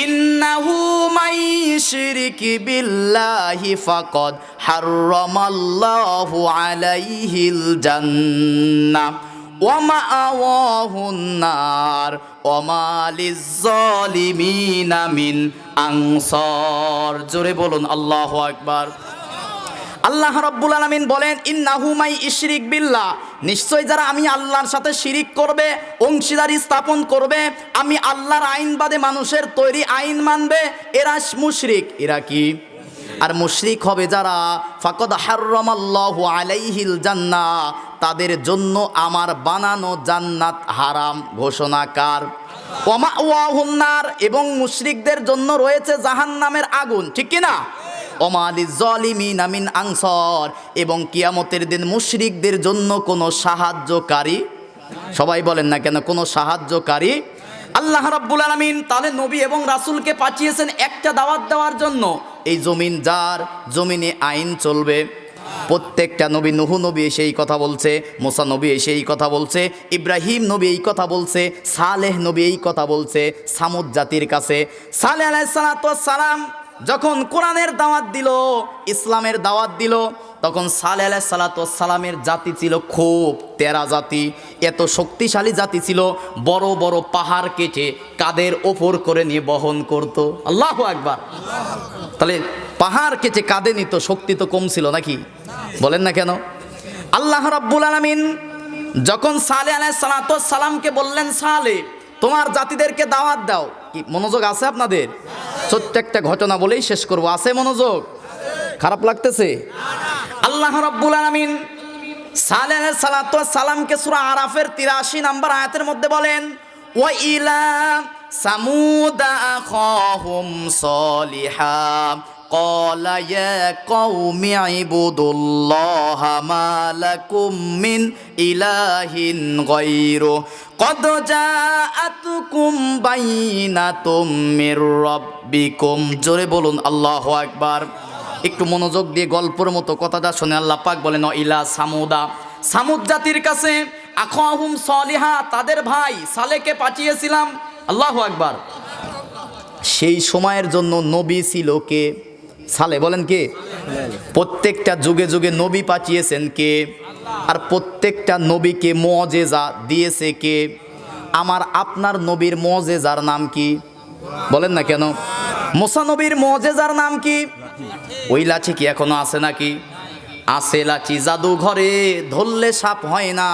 ইন্নাহু মাইয়ুশরিকি বিল্লাহি ফাকাদ হাররামাল্লাহু আলাইহিল জান্নাহ ওয়া মাআওয়াহুন নার ওয়া মা লিয-যালিমিনা মিন আনসার। জোরে বলুন আল্লাহু আকবার। আল্লাহ রাব্বুল আলামিন বলেন, ইন্নাহু মাইয়ুশরিক বিল্লাহ, নিশ্চয় যারা আমি আল্লাহর সাথে শিরিক করবে, অংশীদারি স্থাপন করবে, আমি আল্লাহর আইন বাদে মানুষের তৈরি আইন মানবে, এরা মুশরিক। এরা কি? আর মুশরিক হবে যারা ফাকাদ হাররামাল্লাহু আলাইহিল জান্নাহ, তাদের জন্য আমার বানানো জান্নাত হারাম ঘোষণা কার? ওয়া মাওয়াহুন নার, এবং মুশরিকদের জন্য রয়েছে জাহান্নামের আগুন। ঠিক কি না? ওমা লিয-যালিমিনা মিন আনসার, এবং কিয়ামতের দিন মুশরিকদের জন্য কোনো সাহায্যকারী, সবাই বলেন না কেন, কোনো সাহায্যকারী। আল্লাহ রাব্বুল আলামিন তাহলে নবী এবং রাসূলকে পাঠিয়েছেন একটা দাওয়াত দেওয়ার জন্য। এই জমিন যার, জমিনে আইন চলবে। প্রত্যেকটা নবী, নূহ নবী এসে এই কথা বলছে, মুসা নবী এসে এই কথা বলছে, ইব্রাহিম নবী এই কথা বলছে, সালেহ নবী এই কথা বলছে সামুদ জাতির কাছে। সালেহ আলাইহিস সালাতু ওয়াস সালাম যখন কোরআনের দাওয়াত দিল, ইসলামের দাওয়াত দিল, তখন সালেহ আলাইহিস সালাতু ওয়াস সালামের জাতি ছিল খুব তেরা জাতি। এত শক্তিশালী জাতি ছিল, বড় বড় পাহাড় কেটে কাদের ওপর করে নিয়ে বহন করত। আল্লাহু আকবার। তাহলে পাহাড় কেটে কাঁধে নিত, শক্তি তো কম ছিল নাকি? বলেন না কেন? আল্লাহ রাব্বুল আলামিন যখন সালেহ আলাইহিস সালাতু ওয়াস সালামকে বললেন, সালেহ তোমার জাতিদেরকে দাওয়াত দাও। কি মনোযোগ আছে আপনাদের? ছোট্ট একটা ঘটনা বলেই শেষ করব। আছে মনোযোগ? খারাপ লাগতেছে? আল্লাহ রাব্বুল আলামিন সালেহ আলাইহিস সালাতু ওয়াস সালামকে সূরা আরাফের 83 নম্বর আয়াতের মধ্যে বলেন, ওয়া ইলা সামুদা আখাহুম সলিহা ক্বালা ইয়া কওমি ইবুদুল্লাহা মা লাকুম মিন ইলাহিন গায়রু কদ জাআতুকুম বাইনাতুম মির রাব্বিকুম। জোরে বলুন আল্লাহু আকবার। একটু মনোযোগ দিয়ে গল্পের মতো কথাটা শুনে আল্লাহ পাক বলেন, ইলা সামুদা, সামুদ জাতির কাছে আখাহুম সলিহা, তাদের ভাই সালেহকে পাঠিয়েছিলাম। আল্লাহু আকবার। সেই সময়ের জন্য নবী ছিল কে? সালেহ। বলেন কে? প্রত্যেকটা যুগে যুগে নবী পাঠিয়েছেন কে? আর প্রত্যেকটা নবীকে মুআজিজা দিয়েছে কে? আমার আপনার নবীর মুআজিজার নাম কি? বলেন না কেন? মুসা নবীর মুআজিজার নাম কি? ওই লাঠি কি এখনো আছে নাকি? আছে লাঠি, জাদুঘরে ধরলে সাপ হয় না,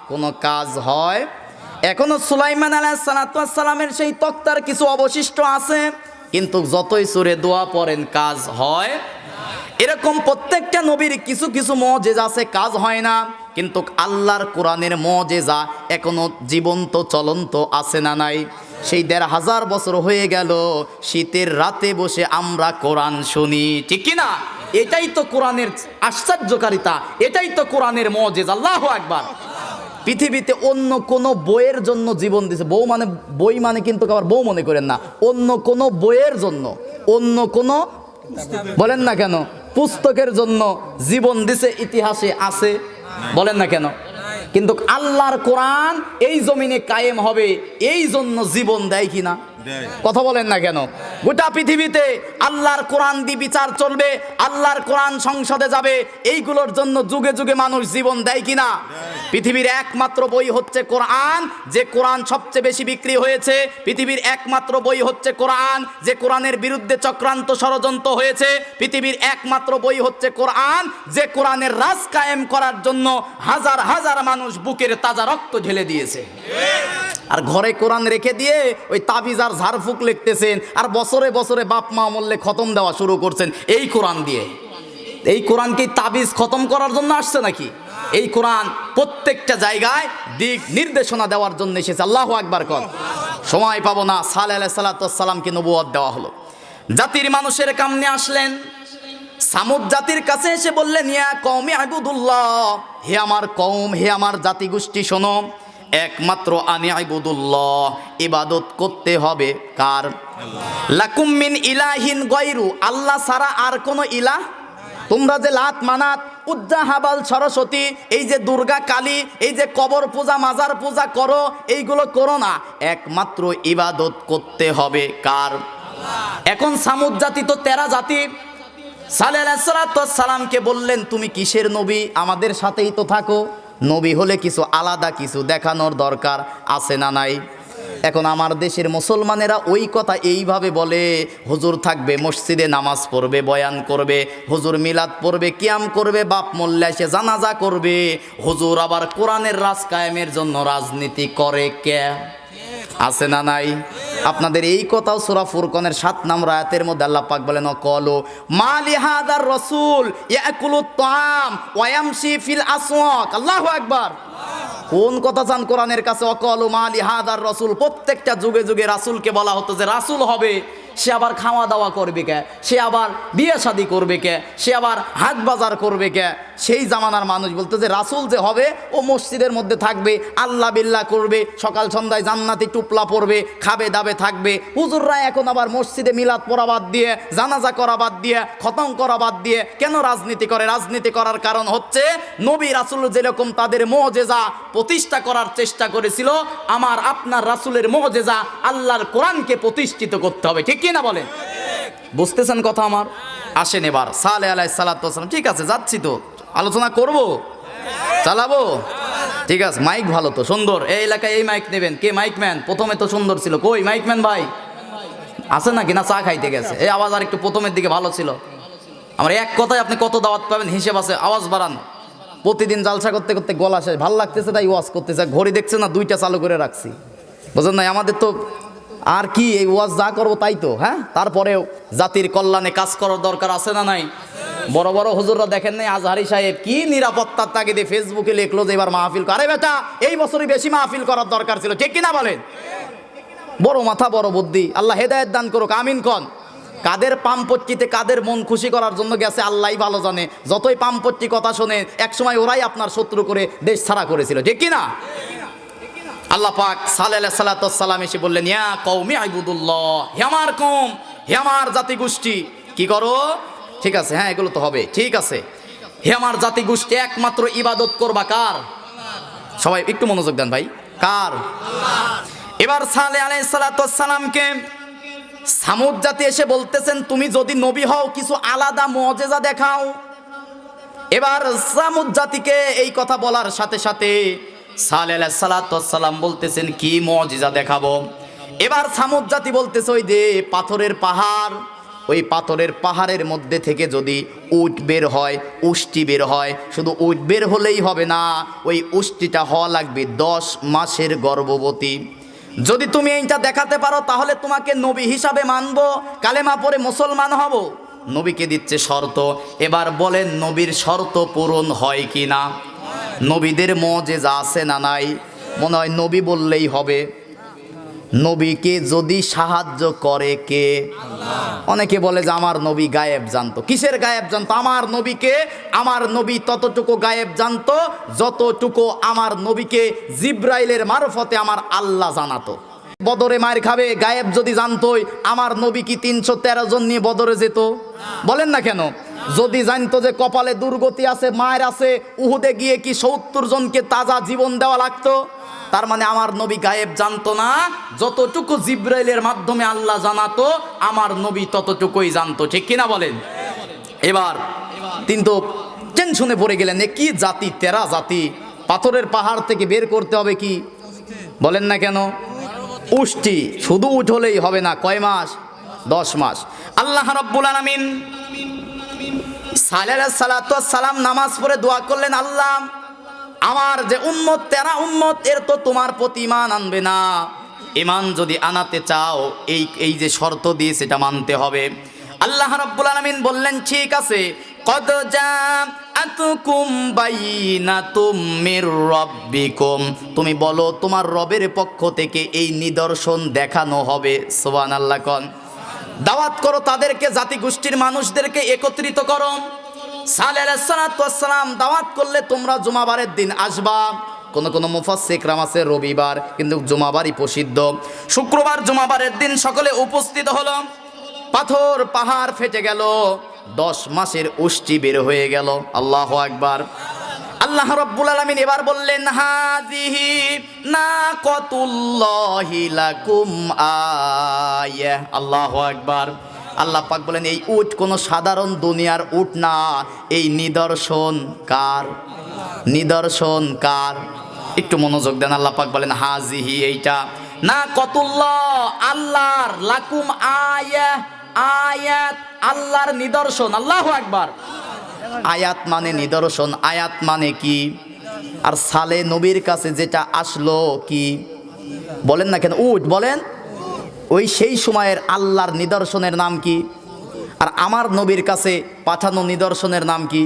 কোনো কাজ হয়। এখনো সুলাইমান আলাইহিস সালাতু ওয়াস সালামের সেই তক্তার কিছু অবশিষ্ট আছে, কিন্তু যতই সূরে দোয়া পড়েন কাজ হয়। এরকম প্রত্যেকটা নবীর কিছু কিছু মুআজিজা আছে, কাজ হয় না। কিন্তু আল্লাহর কোরআনের মুআজিজা এখনো জীবন্ত চলন্ত আছে না নাই? সেই ১৫০০ বছর হয়ে গেল, শীতের রাতে বসে আমরা কোরআন শুনি। ঠিক কি না? এটাই তো কোরআনের আশ্চর্যকারিতা, এটাই তো কোরআনের মুজিজা। আল্লাহু আকবার। পৃথিবীতে অন্য কোনো বইয়ের জন্য জীবন দিছে, বই মানে কিন্তু আবার বউ মনে করেন না, অন্য কোনো বইয়ের জন্য, অন্য কোনো বলেন না কেন পুস্তকের জন্য জীবন দিছে ইতিহাসে আছে, বলেন না কেন? কিন্তু আল্লাহর কোরআন এই জমিনে কায়েম হবে এই জন্য জীবন দেয় কিনা? কথা বলেন না কেন? গোটা পৃথিবীতে আল্লাহর কোরআন দিয়ে বিচার চলবে, আল্লাহর কোরআন সংসদে যাবে, এইগুলোর জন্য যুগে যুগে মানুষ জীবন দেয় কিনা? পৃথিবীর একমাত্র বই হচ্ছে কোরআন, যে কোরআন সবচেয়ে বেশি বিক্রি হয়েছে। পৃথিবীর একমাত্র বই হচ্ছে কোরআন, যে কোরআনের বিরুদ্ধে চক্রান্ত ষড়যন্ত্র হয়েছে। পৃথিবীর একমাত্র বই হচ্ছে কোরআন, যে কোরআনের রাজ কায়েম করার জন্য হাজার হাজার মানুষ বুকের তাজা রক্ত ঢেলে দিয়েছে। আর ঘরে কোরআন রেখে দিয়ে ওই তাবিজ আর ঝাড়ফুঁক লিখতেছেন, আর বছরে বছরে বাপ মা মরলে খতম দেওয়া শুরু করছেন এই কোরআন দিয়ে। এই কোরআন কি তাবিজ খতম করার জন্য আসছে নাকি? এই কোরআন প্রত্যেকটা জায়গায় দিক নির্দেশনা দেওয়ার জন্য এসেছে। আল্লাহু আকবার কর। সময় পাবো না, সালেহ আলাইহিস সালামকে নবুয়ত দেওয়া হলো। জাতির মানুষের কামনে আসলেন, সামুদ জাতির কাছে এসে বললেন, ইয়া কওমি আবুদুল্লাহ, হে আমার কওম, হে আমার জাতি গোষ্ঠী শোনো, একমাত্র আনি আইবুদুল্লাহ, ইবাদত করতে হবে কার? লাকুম মিন ইলাহিন গায়রু, আল্লাহ ছাড়া আর কোনো ইলাহ? তোমরা যে লাত মানাত উজ্জা হাবাল সরস্বতী, এই যে দুর্গা কালী, এই যে কবর পূজা মাজার পূজা করো, এইগুলো করো না, একমাত্র ইবাদত করতে হবে কার? এখন সামুদ জাতি তো তেরা জাতি। সালেহ আলাইহিস সালামকে বললেন, তুমি কিসের নবী? আমাদের সাথেই তো থাকো, নবী হলে কিছু আলাদা কিছু দেখানোর দরকার আছে না নাই? এখন আমার দেশের মুসলমানেরা ওই কথা এইভাবে বলে, হুজুর থাকবে মসজিদে নামাজ পড়বে, বয়ান করবে, হুজুর মিলাদ পড়বে, কিয়াম করবে, বাপ মোল্লা এসে জানাজা করবে, হুজুর আবার কোরআনের রাজ কায়েমের জন্য রাজনীতি করে কে? আছে না নাই? আপনাদের এই কথাও সূরা ফুরকানের 7 নম্বর আয়াতের মধ্যে আল্লাহ পাক বলেন, অকলু মালি হাদার রাসূল ইয়াকুলুত তাআম ওয়া ইয়ামশি ফিল আসওয়াক। আল্লাহু আকবার। কোন কথা চান কোরআনের কাছে? অকলু মালি হাদার রাসূল। প্রত্যেকটা যুগে যুগে রাসূলকে বলা হতো যে রাসূল হবে, সে আবার খাওয়া দাওয়া করবে কে, সে আবার বিয়ে শাদী করবে কে, সে আবার হাট বাজার করবে কে। সেই জামানার মানুষ বলতো যে রাসূল যে হবে ও মসজিদের মধ্যে থাকবে, আল্লাহ বিল্লাহ করবে, সকাল সন্ধ্যায় জান্নাতি টুপলা পরবে, খাবে দাবে থাকবে। হুজুররা এখন আবার মসজিদে মিলাদ পড়া বাদ দিয়ে, জানাজা করা বাদ দিয়ে, খতম করা বাদ দিয়ে কেন রাজনীতি করে? রাজনীতি করার কারণ হচ্ছে নবী রাসূল যেরকম তাদের মুজিজা প্রতিষ্ঠা করার চেষ্টা করেছিল, আমার আপনার রাসূলের মুজিজা আল্লাহর কোরআনকে প্রতিষ্ঠিত করতে হবে। ঠিক কি না বলেন? বুঝতেছেন কথা আমার? আসেন এবার সালেহ আলাইহিস সালাম। ঠিক আছে, যাচ্ছি তো, আলোচনা করব, চালাবো, ঠিক আছে। মাইক ভালো তো, সুন্দর। এই এলাকায় এই মাইক নেবেন। কে মাইক ম্যান? প্রথমে তো সুন্দর ছিল, কই মাইক ম্যান ভাই আছে নাকি? না চা খাইতে গেছে? এই আওয়াজ আর একটু প্রথমের দিকে ভালো ছিল। আমার এক কথায় আপনি কত দাওয়াত পাবেন হিসেব আছে, আওয়াজ বাড়ান। প্রতিদিন জালসা করতে করতে গলা শেষ, ভাল লাগতেছে তাই ওয়াজ করতেছে। ঘড়ি দেখছে না, 2টা চালু করে রাখছি, বুঝলেন না? আমাদের তো আর কি, এই ওয়াজ যা করবো তাই তো। হ্যাঁ, তারপরেও জাতির কল্যাণে কাজ করার দরকার আছে না নাই? বড় বড় হুজুররা দেখেন নাই, আজহারি সাহেব কি নিরাপত্তার তাগিদে ফেসবুকে লিখলো যে এবার মাহফিল করে। আরে বেটা, এই বছরই বেশি মাহফিল করার দরকার ছিল। ঠিক কিনা বলেন? বড় মাথা বড় বুদ্ধি, আল্লাহ হেদায়েত দান করুক, আমিন কন। কাদের পাম্পট্টিতে কাদের মন খুশি করার জন্য গেছে আল্লাহই ভালো জানে। যতই পাম্পট্টি কথা শোনে, একসময় ওরাই আপনার শত্রু করে দেশ ছাড়া করেছিল। ঠিক কিনা? আল্লাহ পাক সালেহ আলাইহিস সালাম এসে বললেন, ইয়া কওমি আইবুদুল্লাহ, হে আমার কওম, হে আমার জাতি গোষ্ঠী, কি করো? ঠিক আছে, হ্যাঁ এগুলো তো হবে, ঠিক আছে। হে আমার জাতি গোষ্ঠী, একমাত্র ইবাদত করবা কার? সবাই একটু মনোযোগ দেন ভাই, কার? এবার সালেহ আলাইহিস সালামকে সামুদ জাতি এসে বলতেছেন, তুমি যদি নবী হও কিছু আলাদা মুজিজা দেখাও। এবার সামুদ জাতিকে এই কথা বলার সাথে সাথে সালেহ আলাইহিস সালাম বলতেছেন, কি মুজিজা দেখাবো? এবার সামুদ জাতি বলতেছে, ওই যে পাথরের পাহাড়, ওই পাথরের পাহাড়ের মধ্যে থেকে যদি উট বের হয়, উষ্টি বের হয়, শুধু উট বের হলেই হবে না, ওই উষ্টিটা হওয়া লাগবে 10 মাসের গর্ভবতী। যদি তুমি এইটা দেখাতে পারো তাহলে তোমাকে নবী হিসাবে মানবো, কালেমা পড়ে মুসলমান হব। নবীকে দিচ্ছে শর্ত। এবার বলেন নবীর শর্ত পূরণ হয় কি না? নবীদের মুজিজা আছে না নাই? মনে হয় নবী বললেই হবে। নবীকে যদি সাহায্য করে কে? অনেকে বলে যে আমার নবী গায়েব জানতো। কিসের গায়েব জানতো? আমার নবীকে, আমার নবী ততটুকু গায়েব জানতো যতটুকু আমার নবীকে জিব্রাইলের মারফতে আমার আল্লাহ জানাতো। বদরে মায়ের খাবে, গায়েব যদি জানতোই আমার নবী কি 313 জন নিয়ে বদরে যেত? বলেন না কেন? যদি জানতো যে কপালে দুর্গতি আছে, মায়ের আছে, উহুদে গিয়ে কি 70 জনকে তাজা জীবন দেওয়া লাগতো? তার মানে আমার নবী গায়েব জানতো না, যতটুকু জিব্রাইলের মাধ্যমে আল্লাহ জানাতো আমার নবী ততটুকুই জানতো। ঠিক কিনা বলেন? এবার কিন্তু টেনশনে পড়ে গেলেন, এ কি জাতি, তেরা জাতি, পাথরের পাহাড় থেকে বের করতে হবে কি? বলেন না কেন? উষ্টি, শুধু উঠ হলেই হবে না, কয় মাস? 10 মাস। আল্লাহ রাব্বুল আলামিন সালাম নামাজ পড়ে দোয়া করলেন, আল্লাহ আমার যে উম্মত, তেরা উম্মত, এর তো তোমার প্রতি ঈমান আনবে না। ঈমান যদি আনাতে চাও এই যে শর্ত দিয়ে সেটা মানতে হবে। আল্লাহ রাব্বুল আলামিন বললেন, ঠিক আছে, কদ জাআতুকুম বাইনাতুম মির রাব্বিকুম, তুমি বলো তোমার রবের পক্ষ থেকে এই নিদর্শন দেখানো হবে। সুবহানাল্লাহ কোন। দাওয়াত করো তাদেরকে, জাতি গোষ্ঠীর মানুষদেরকে একত্রিত করো। সালেহ আলাইহিস সালাম দাওয়াত করলে তোমরা জুমাবারের দিন আসবা। কোন মুফাসসিররা আছে রবিবার, কিন্তু জুমাবারই প্রসিদ্ধ। শুক্রবার জুমাবারের দিন সকলে উপস্থিত হলো। পাথর পাহাড় ফেটে গেল, 10 মাসের উষ্টি বের হয়ে গেল। আল্লাহু আকবার। আল্লাহ রাব্বুল আলামিন এবার বললেন, হাযিহি নাকাতুল্লাহি লাকুম আয়াহ। আল্লাহু আকবার। আল্লাহ পাক বলেন, এই উট কোনো সাধারণ দুনিয়ার উট না, এই নিদর্শন কার? নিদর্শন কার? একটু মনোযোগ দেন। আল্লাহ পাক বলেন, হাযিহি, এইটা, নাকাতুল্লাহ, আল্লাহর, লাকুম আয়াহ, আয়াত, আল্লাহর নিদর্শন। আল্লাহু আকবার। আয়াত মানে নিদর্শন। আয়াত মানে কি? আর সালে নবীর কাছে যেটা আসলো কি? বলেন না কেন? উট। বলেন, ওই সেই সময়ের আল্লাহর নিদর্শনের নাম কি? আর আমার নবীর কাছে পাঠানো নিদর্শনের নাম কি?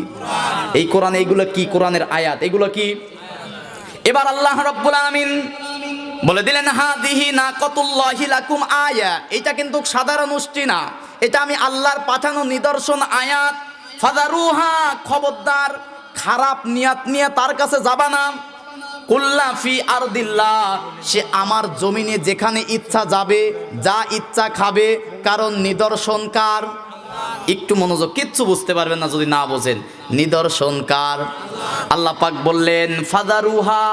এই কোরআন। এইগুলো কি? কোরআনের আয়াত। এগুলো কি? এবার আল্লাহ রাব্বুল আলামিন বলে দিলেন, হাযিহি নাকাতুল্লাহি লাকুম আয়া, এটা কিন্তু সাধারণ উষ্টি না, এটা আমি আল্লাহর পাঠানো নিদর্শন, আয়াত। ফাযারুহা, খবরদার খারাপ নিয়াত নিয়ে তার কাছে যাবা না। কুল্লা ফি আরদিল্লাহ, সে আমার জমিনে যেখানে ইচ্ছা যাবে, যা ইচ্ছা খাবে, কারণ নিদর্শন কার? একটু মনোযোগ, কিচ্ছু বুঝতে পারবেন না যদি না বোঝেন। নিদর্শন কার? আল্লাহ পাক বললেন, ফাযারুহা,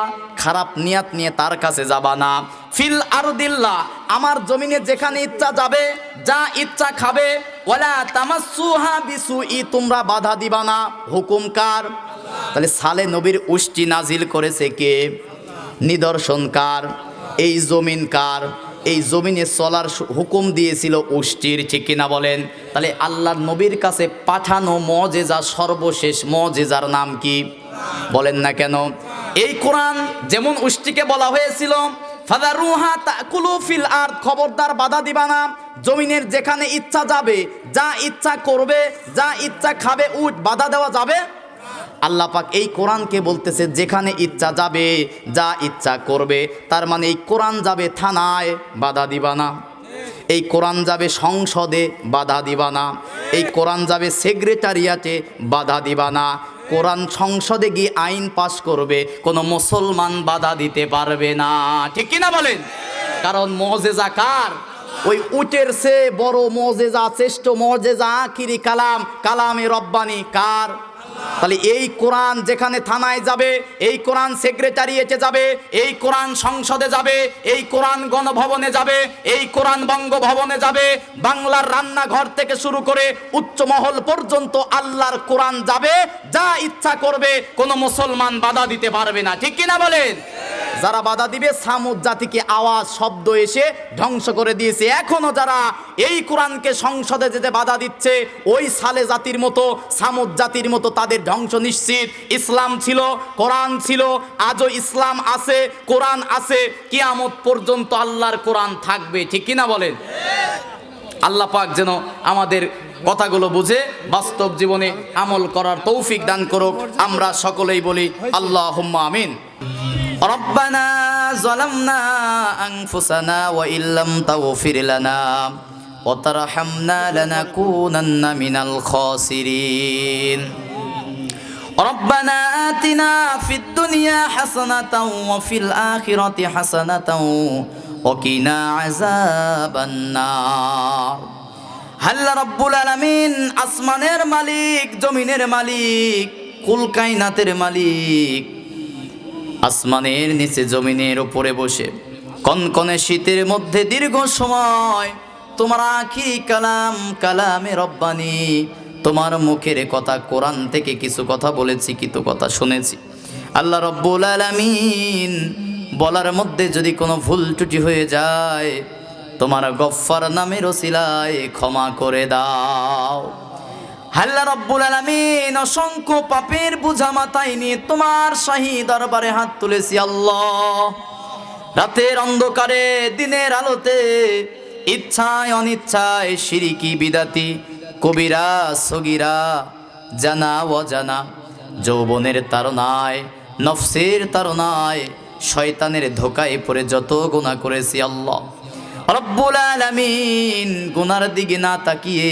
খারাপ নিয়াত নিয়ে তার কাছে যাবা না। ফিল আরদিল্লাহ, আমার জমিনে যেখানে ইচ্ছা যাবে, যা ইচ্ছা খাবে। ওয়ালা তামাসসুহা বিসুই, তোমরা বাধা দিবা না। হুকুম কার? তাহলে সালে নবীর উষ্টি নাজিল করেছে কে? নিদর্শন কার? এই জমিন কার? এই জমিনে চলার হুকুম দিয়েছিল উষ্টির। ঠিক কিনা বলেন? তাহলে আল্লাহর নবীর কাছে পাঠানো মুজিজা, সর্বশেষ মুজিজার নাম কি? বলেন না কেন? এই কোরআন যেমন উষ্টিকে বলা হয়েছিল, ফাযারুহা তাকুলু ফিল আরদ, খবরদার বাধা দিবা না। জমিনের যেখানে ইচ্ছা যাবে, যা ইচ্ছা করবে, যা ইচ্ছা খাবে, উট, বাধা দেওয়া যাবে? আল্লাহ পাক এই কোরআনকে বলতেছে, যেখানে ইচ্ছা যাবে, যা ইচ্ছা করবে। তার মানে এই কোরআন যাবে থানায়, বাধা দিবা না। এই কোরআন যাবে সংসদে, বাধা দিবা না। এই কোরআন যাবে সেক্রেটারিয়াটে, বাধা দিবা না। কোরআন সংসদে গিয়ে আইন পাশ করবে, কোনো মুসলমান বাধা দিতে পারবে না। ঠিক কিনা বলেন? কারণ মুজিজা কার? ওই উটের চেয়ে বড় মুজিজা, শ্রেষ্ঠ মুজিজা আখিরি কালাম, কালামে রব্বানি কার? তাহলে এই কোরআন যেখানে থানায় যাবে, এই কোরআন সেক্রেটারিয়েটে যাবে, এই কোরআন সংসদে যাবে, এই কোরআন গণভবনে যাবে, এই কোরআন বঙ্গভবনে যাবে, বাংলার রান্নাঘর থেকে শুরু করে উচ্চ মহল পর্যন্ত আল্লাহর কোরআন যাবে, যা ইচ্ছা করবে, কোনো মুসলমান বাধা দিতে পারবে না। ঠিক কিনা বলেন? যারা বাধা দিবে, সামুদ জাতিকে আওয়াজ শব্দ এসে ধ্বংস করে দিয়েছে। এখনো যারা এই কোরআনকে সংসদে যেতে বাধা দিচ্ছে, ওই সালে জাতির মতো, সামুদ জাতির মতো, তাদের ধ্বংস নিশ্চিত। ইসলাম ছিল, কোরআন ছিল, আজও ইসলাম আছে, কোরআন আছে, কিয়ামত পর্যন্ত আল্লাহর কোরআন থাকবে। ঠিক কিনা বলেন? আল্লাহ পাক যেন আমাদের কথাগুলো বুঝে বাস্তব জীবনে আমল করার তৌফিক দান করুক। আমরা সকলেই বলি আল্লাহুম্মা আমিন। রব্বানা যালামনা আনফুসানা ওয়া ইল্লাম তাগফির লানা ওয়া তারহামনা লানাকুনান্না মিনাল খাসিরিন ربنا آتنا في الدنيا حسنة وفي الآخرة حسنة وقنا عذاب النار আল্লাহ রাব্বুল আলামিন আসমানের মালিক, জমিনের মালিক, কুল কায়নাতের মালিক, আসমানের নিচে জমিনের উপরে বসে কনকনে শীতের মধ্যে দীর্ঘ সময় তোমার আখিরি কালাম কালামে রব্বানি, তোমার মুখের কথা কোরআন থেকে কিছু কথা বলেছি, কিছু কথা শুনেছি। আল্লাহ রাব্বুল আলামিন বলার মধ্যে যদি কোনো ভুল ত্রুটি হয়ে যায় তোমার গফফার নামের ওসিলায় ক্ষমা করে দাও। আল্লাহ রাব্বুল আলামিন অসংখ্য পাপের বোঝা মাথায় নিয়ে তোমার শাহী দরবারে হাত তুলেছি আল্লাহ। রাতের অন্ধকারে দিনের আলোতে ইচ্ছায় অনিচ্ছায় শিরিকি বিদাতি কবিরা সগীরা জানা অজানা যৌবনের তাড়নায় নফসের তাড়নায় শয়তানের ধোকায় পড়ে যত গুনাহ করেছি আল্লাহ রব্বুল আলামিন, গুনার দিকে না তাকিয়ে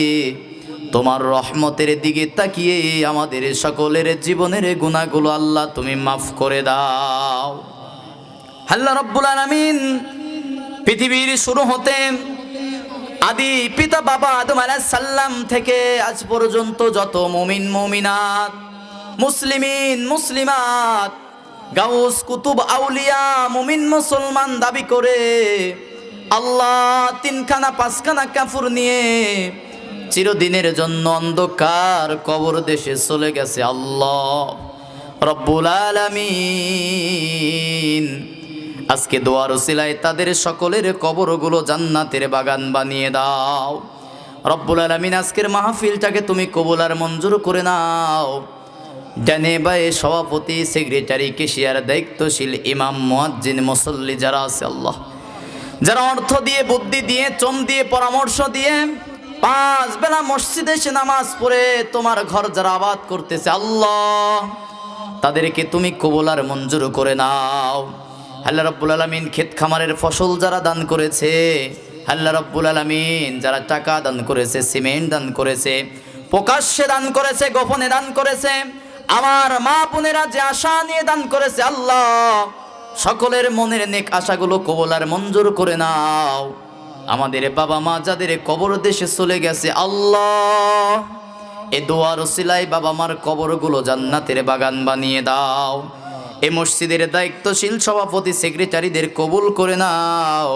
তোমার রহমতের দিকে তাকিয়ে আমাদের সকলের জীবনের গুনাহগুলো আল্লাহ তুমি মাফ করে দাও। আল্লাহ রব্বুল আলামিন পৃথিবীর শুরু হতে আদি পিতা বাবা আদম আলাইহিস সালাম থেকে আজ পর্যন্ত যত মুমিন মুমিনাত, মুসলিমিন মুসলিমাত, গাউস কুতুব আউলিয়া মুমিন মুসলমান দাবি করে আল্লাহ তিনখানা পাঁচখানা কাফুর নিয়ে চিরদিনের জন্য অন্ধকার কবর দেশে চলে গেছে আল্লাহ রব্বুল আলামিন। আজকে দোয়ার উসিলায় তাদের সকলের কবরগুলো জান্নাতের বাগান বানিয়ে দাও রব্বুল আলামিন। আজকের মাহফিলটাকে তুমি কবুল আর মঞ্জুর করে নাও। ডানে বায়ে সভাপতি, সেক্রেটারি, কেশিয়ার, দায়িত্বশীল, ইমাম, মুয়াজ্জিন, মুসল্লি যারা আছে আল্লাহ, যারা অর্থ দিয়ে, বুদ্ধি দিয়ে, চম দিয়ে, পরামর্শ দিয়ে 5 বেলা মসজিদে এসে নামাজ পড়ে তোমার ঘর যারা আবাদ করতেছে আল্লাহ, তাদেরকে তুমি কবুল আর মঞ্জুর করে নাও। আল্লাহ রাব্বুল আলামিন ক্ষেত খামারের ফসল যারা দান করেছে, আল্লাহ রাব্বুল আলামিন যারা টাকা দান করেছে, সিমেন্ট দান করেছে, প্রকাশ্যে দান করেছে, গোপনে দান করেছে, আমার মা বোনেরা যে আশা নিয়ে দান করেছে আল্লাহ, সকলের মনের নেক আশাগুলো কবুল আর মঞ্জুর করে নাও। আমাদের বাবা মা যাদের কবর দেশে চলে গেছে আল্লাহ, এ দোয়ার ওসিলায় বাবা মার কবরগুলো জান্নাতের বাগান বানিয়ে দাও। এ মসজিদের দায়িত্বশীল সভাপতি, সেক্রেটারিদের কবুল করে নাও,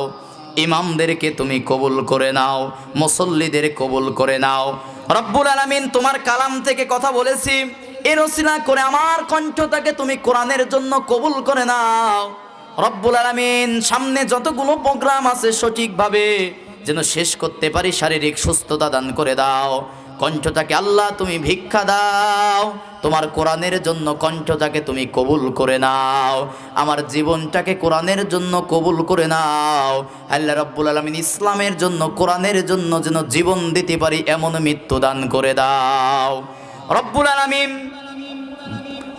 ইমামদেরকে তুমি কবুল করে নাও, মুসল্লিদের কবুল করে নাও রব্বুল আলামিন। তোমার কালাম থেকে কথা বলেছি, এর ওসিলা করে আমার কণ্ঠটাকে তুমি কোরআনের জন্য কবুল করে নাও রব্বুল আলামিন। সামনে যতগুলো প্রোগ্রাম আছে সঠিকভাবে যেন শেষ করতে পারি, শারীরিক সুস্থতা দান করে দাও। কণ্ঠটাকে আল্লাহ তুমি ভিক্ষা দাও, তোমার কোরআনের জন্য কণ্ঠটাকে তুমি কবুল করে নাও। আমার জীবনটাকে কোরআনের জন্য কবুল করে নাও আল্লাহ রাব্বুল আলামিন। ইসলামের জন্য, কোরআনের জন্য যেন জীবন দিতে পারি এমন মৃত্যু দান করে দাও রব্বুল আলামিন।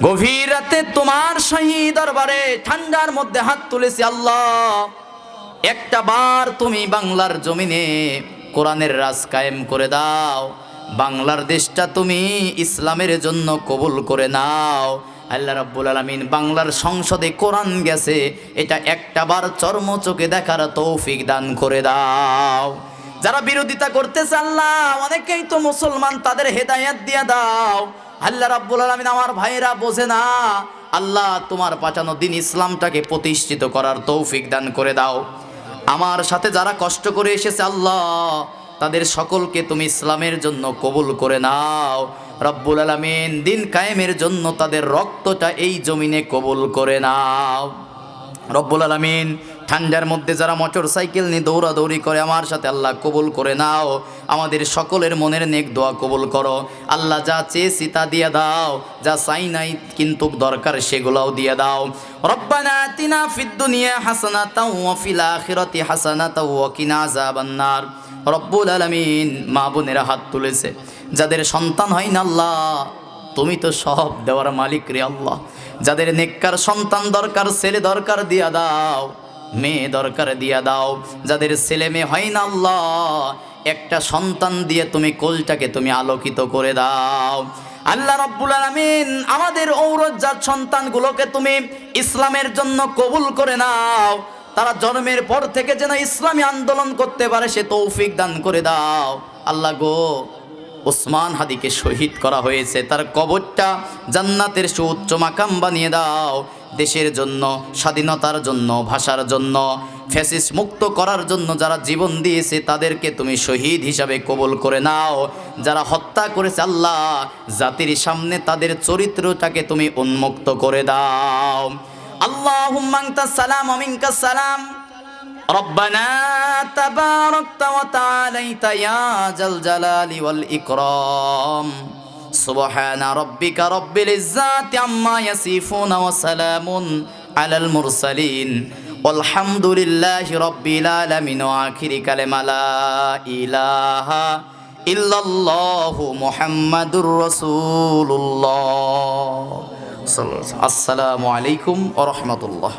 গভীর রাতে তোমার শাহী দরবারে ঠান্ডার মধ্যে হাত তুলেছি আল্লাহ, একটা বার তুমি বাংলার জমিনে কোরআনের রাজ কায়েম করে দাও, বাংলার দেশটা তুমি ইসলামের জন্য কবুল করে নাও আল্লাহ রাব্বুল আলামিন। বাংলার সংসদে কোরআন গেছে, এটা একটা বার চর্ম চোখে দেখার তৌফিক দান করে দাও। যারা বিরোধিতা করতেছে আল্লাহ, অনেকেই তো মুসলমান, তাদের হেদায়েত দিয়ে দাও আল্লাহ রাব্বুল আলামিন। আমার ভাইরা বোঝে না আল্লাহ, তোমার পাঠানো দিন ইসলামটাকে প্রতিষ্ঠিত করার তৌফিক দান করে দাও। আমার সাথে যারা কষ্ট করে এসেছে আল্লাহ, তাদের সকলকে তুমি ইসলামের জন্য কবুল করে নাও রব্বুল আলামিন। দিন কায়েমের জন্য তাদের রক্তটা এই জমিনে কবুল করে নাও রব্বুল আলামিন। ঠান্ডার মধ্যে যারা মোটর সাইকেল নিয়ে দৌড়াদৌড়ি করে আমার সাথে আল্লাহ কবুল করে নাও। আমাদের সকলের মনের নেক দোয়া কবুল করো আল্লাহ। যা চেয়েছি তা দিয়ে দাও, যা চাই নাই কিন্তু দরকার সেগুলোও দিয়ে দাও। রব্বানা আতিনা ফিদ দুনিয়া হাসানাতাও ওয়া ফিল আখিরাতি হাসানাতাও ওয়া কিনা আযাবান নার। রব্বুল আলামিন, মা বোনেরা হাত তুলেছে, যাদের সন্তান হয় না আল্লাহ তুমি তো সব দেওয়ার মালিক রে আল্লাহ। যাদের নেককার সন্তান দরকার, ছেলে দরকার, দিয়া দাও, মেয়ে দরকার দিয়া দাও। যাদের ছেলে মেয়ে হয় না আল্লাহ, একটা সন্তান দিয়ে তুমি কোলটাকে তুমি আলোকিত করে দাও। আল্লাহ রাব্বুল আলামিন আমাদের ঔরজাত সন্তানগুলোকে তুমি ইসলামের জন্য কবুল করে নাও। তারা জন্মের পর থেকে যেন ইসলামী আন্দোলন করতে পারে সে তৌফিক দান করে দাও। আল্লাহ গো, ওসমান হাদিকে শহীদ করা হয়েছে, তার কবরটা জান্নাতের সুউচ্চ মাকাম বানিয়ে দাও। দেশের জন্য, স্বাধীনতার জন্য, ভাষার জন্য, ফ্যাসিস্ট মুক্ত করার জন্য যারা জীবন দিয়েছে তাদেরকে তুমি শহীদ হিসাবে কবুল করে নাও। যারা হত্যা করেছে আল্লাহ, জাতির সামনে তাদের চরিত্রটাকে তুমি উন্মুক্ত করে দাও। আল্লাহুম্মা আনতাস সালাম ওয়া মিনকাস সালাম। ربنا تباركت وتعاليت يا ذا الجلال والإكرام. سبحان ربك رب العزة عما يصفون وسلام على المرسلين والحمد لله رب العالمين. وآخر كلمة لا إله إلا الله محمد رسول الله. السلام عليكم ورحمة الله.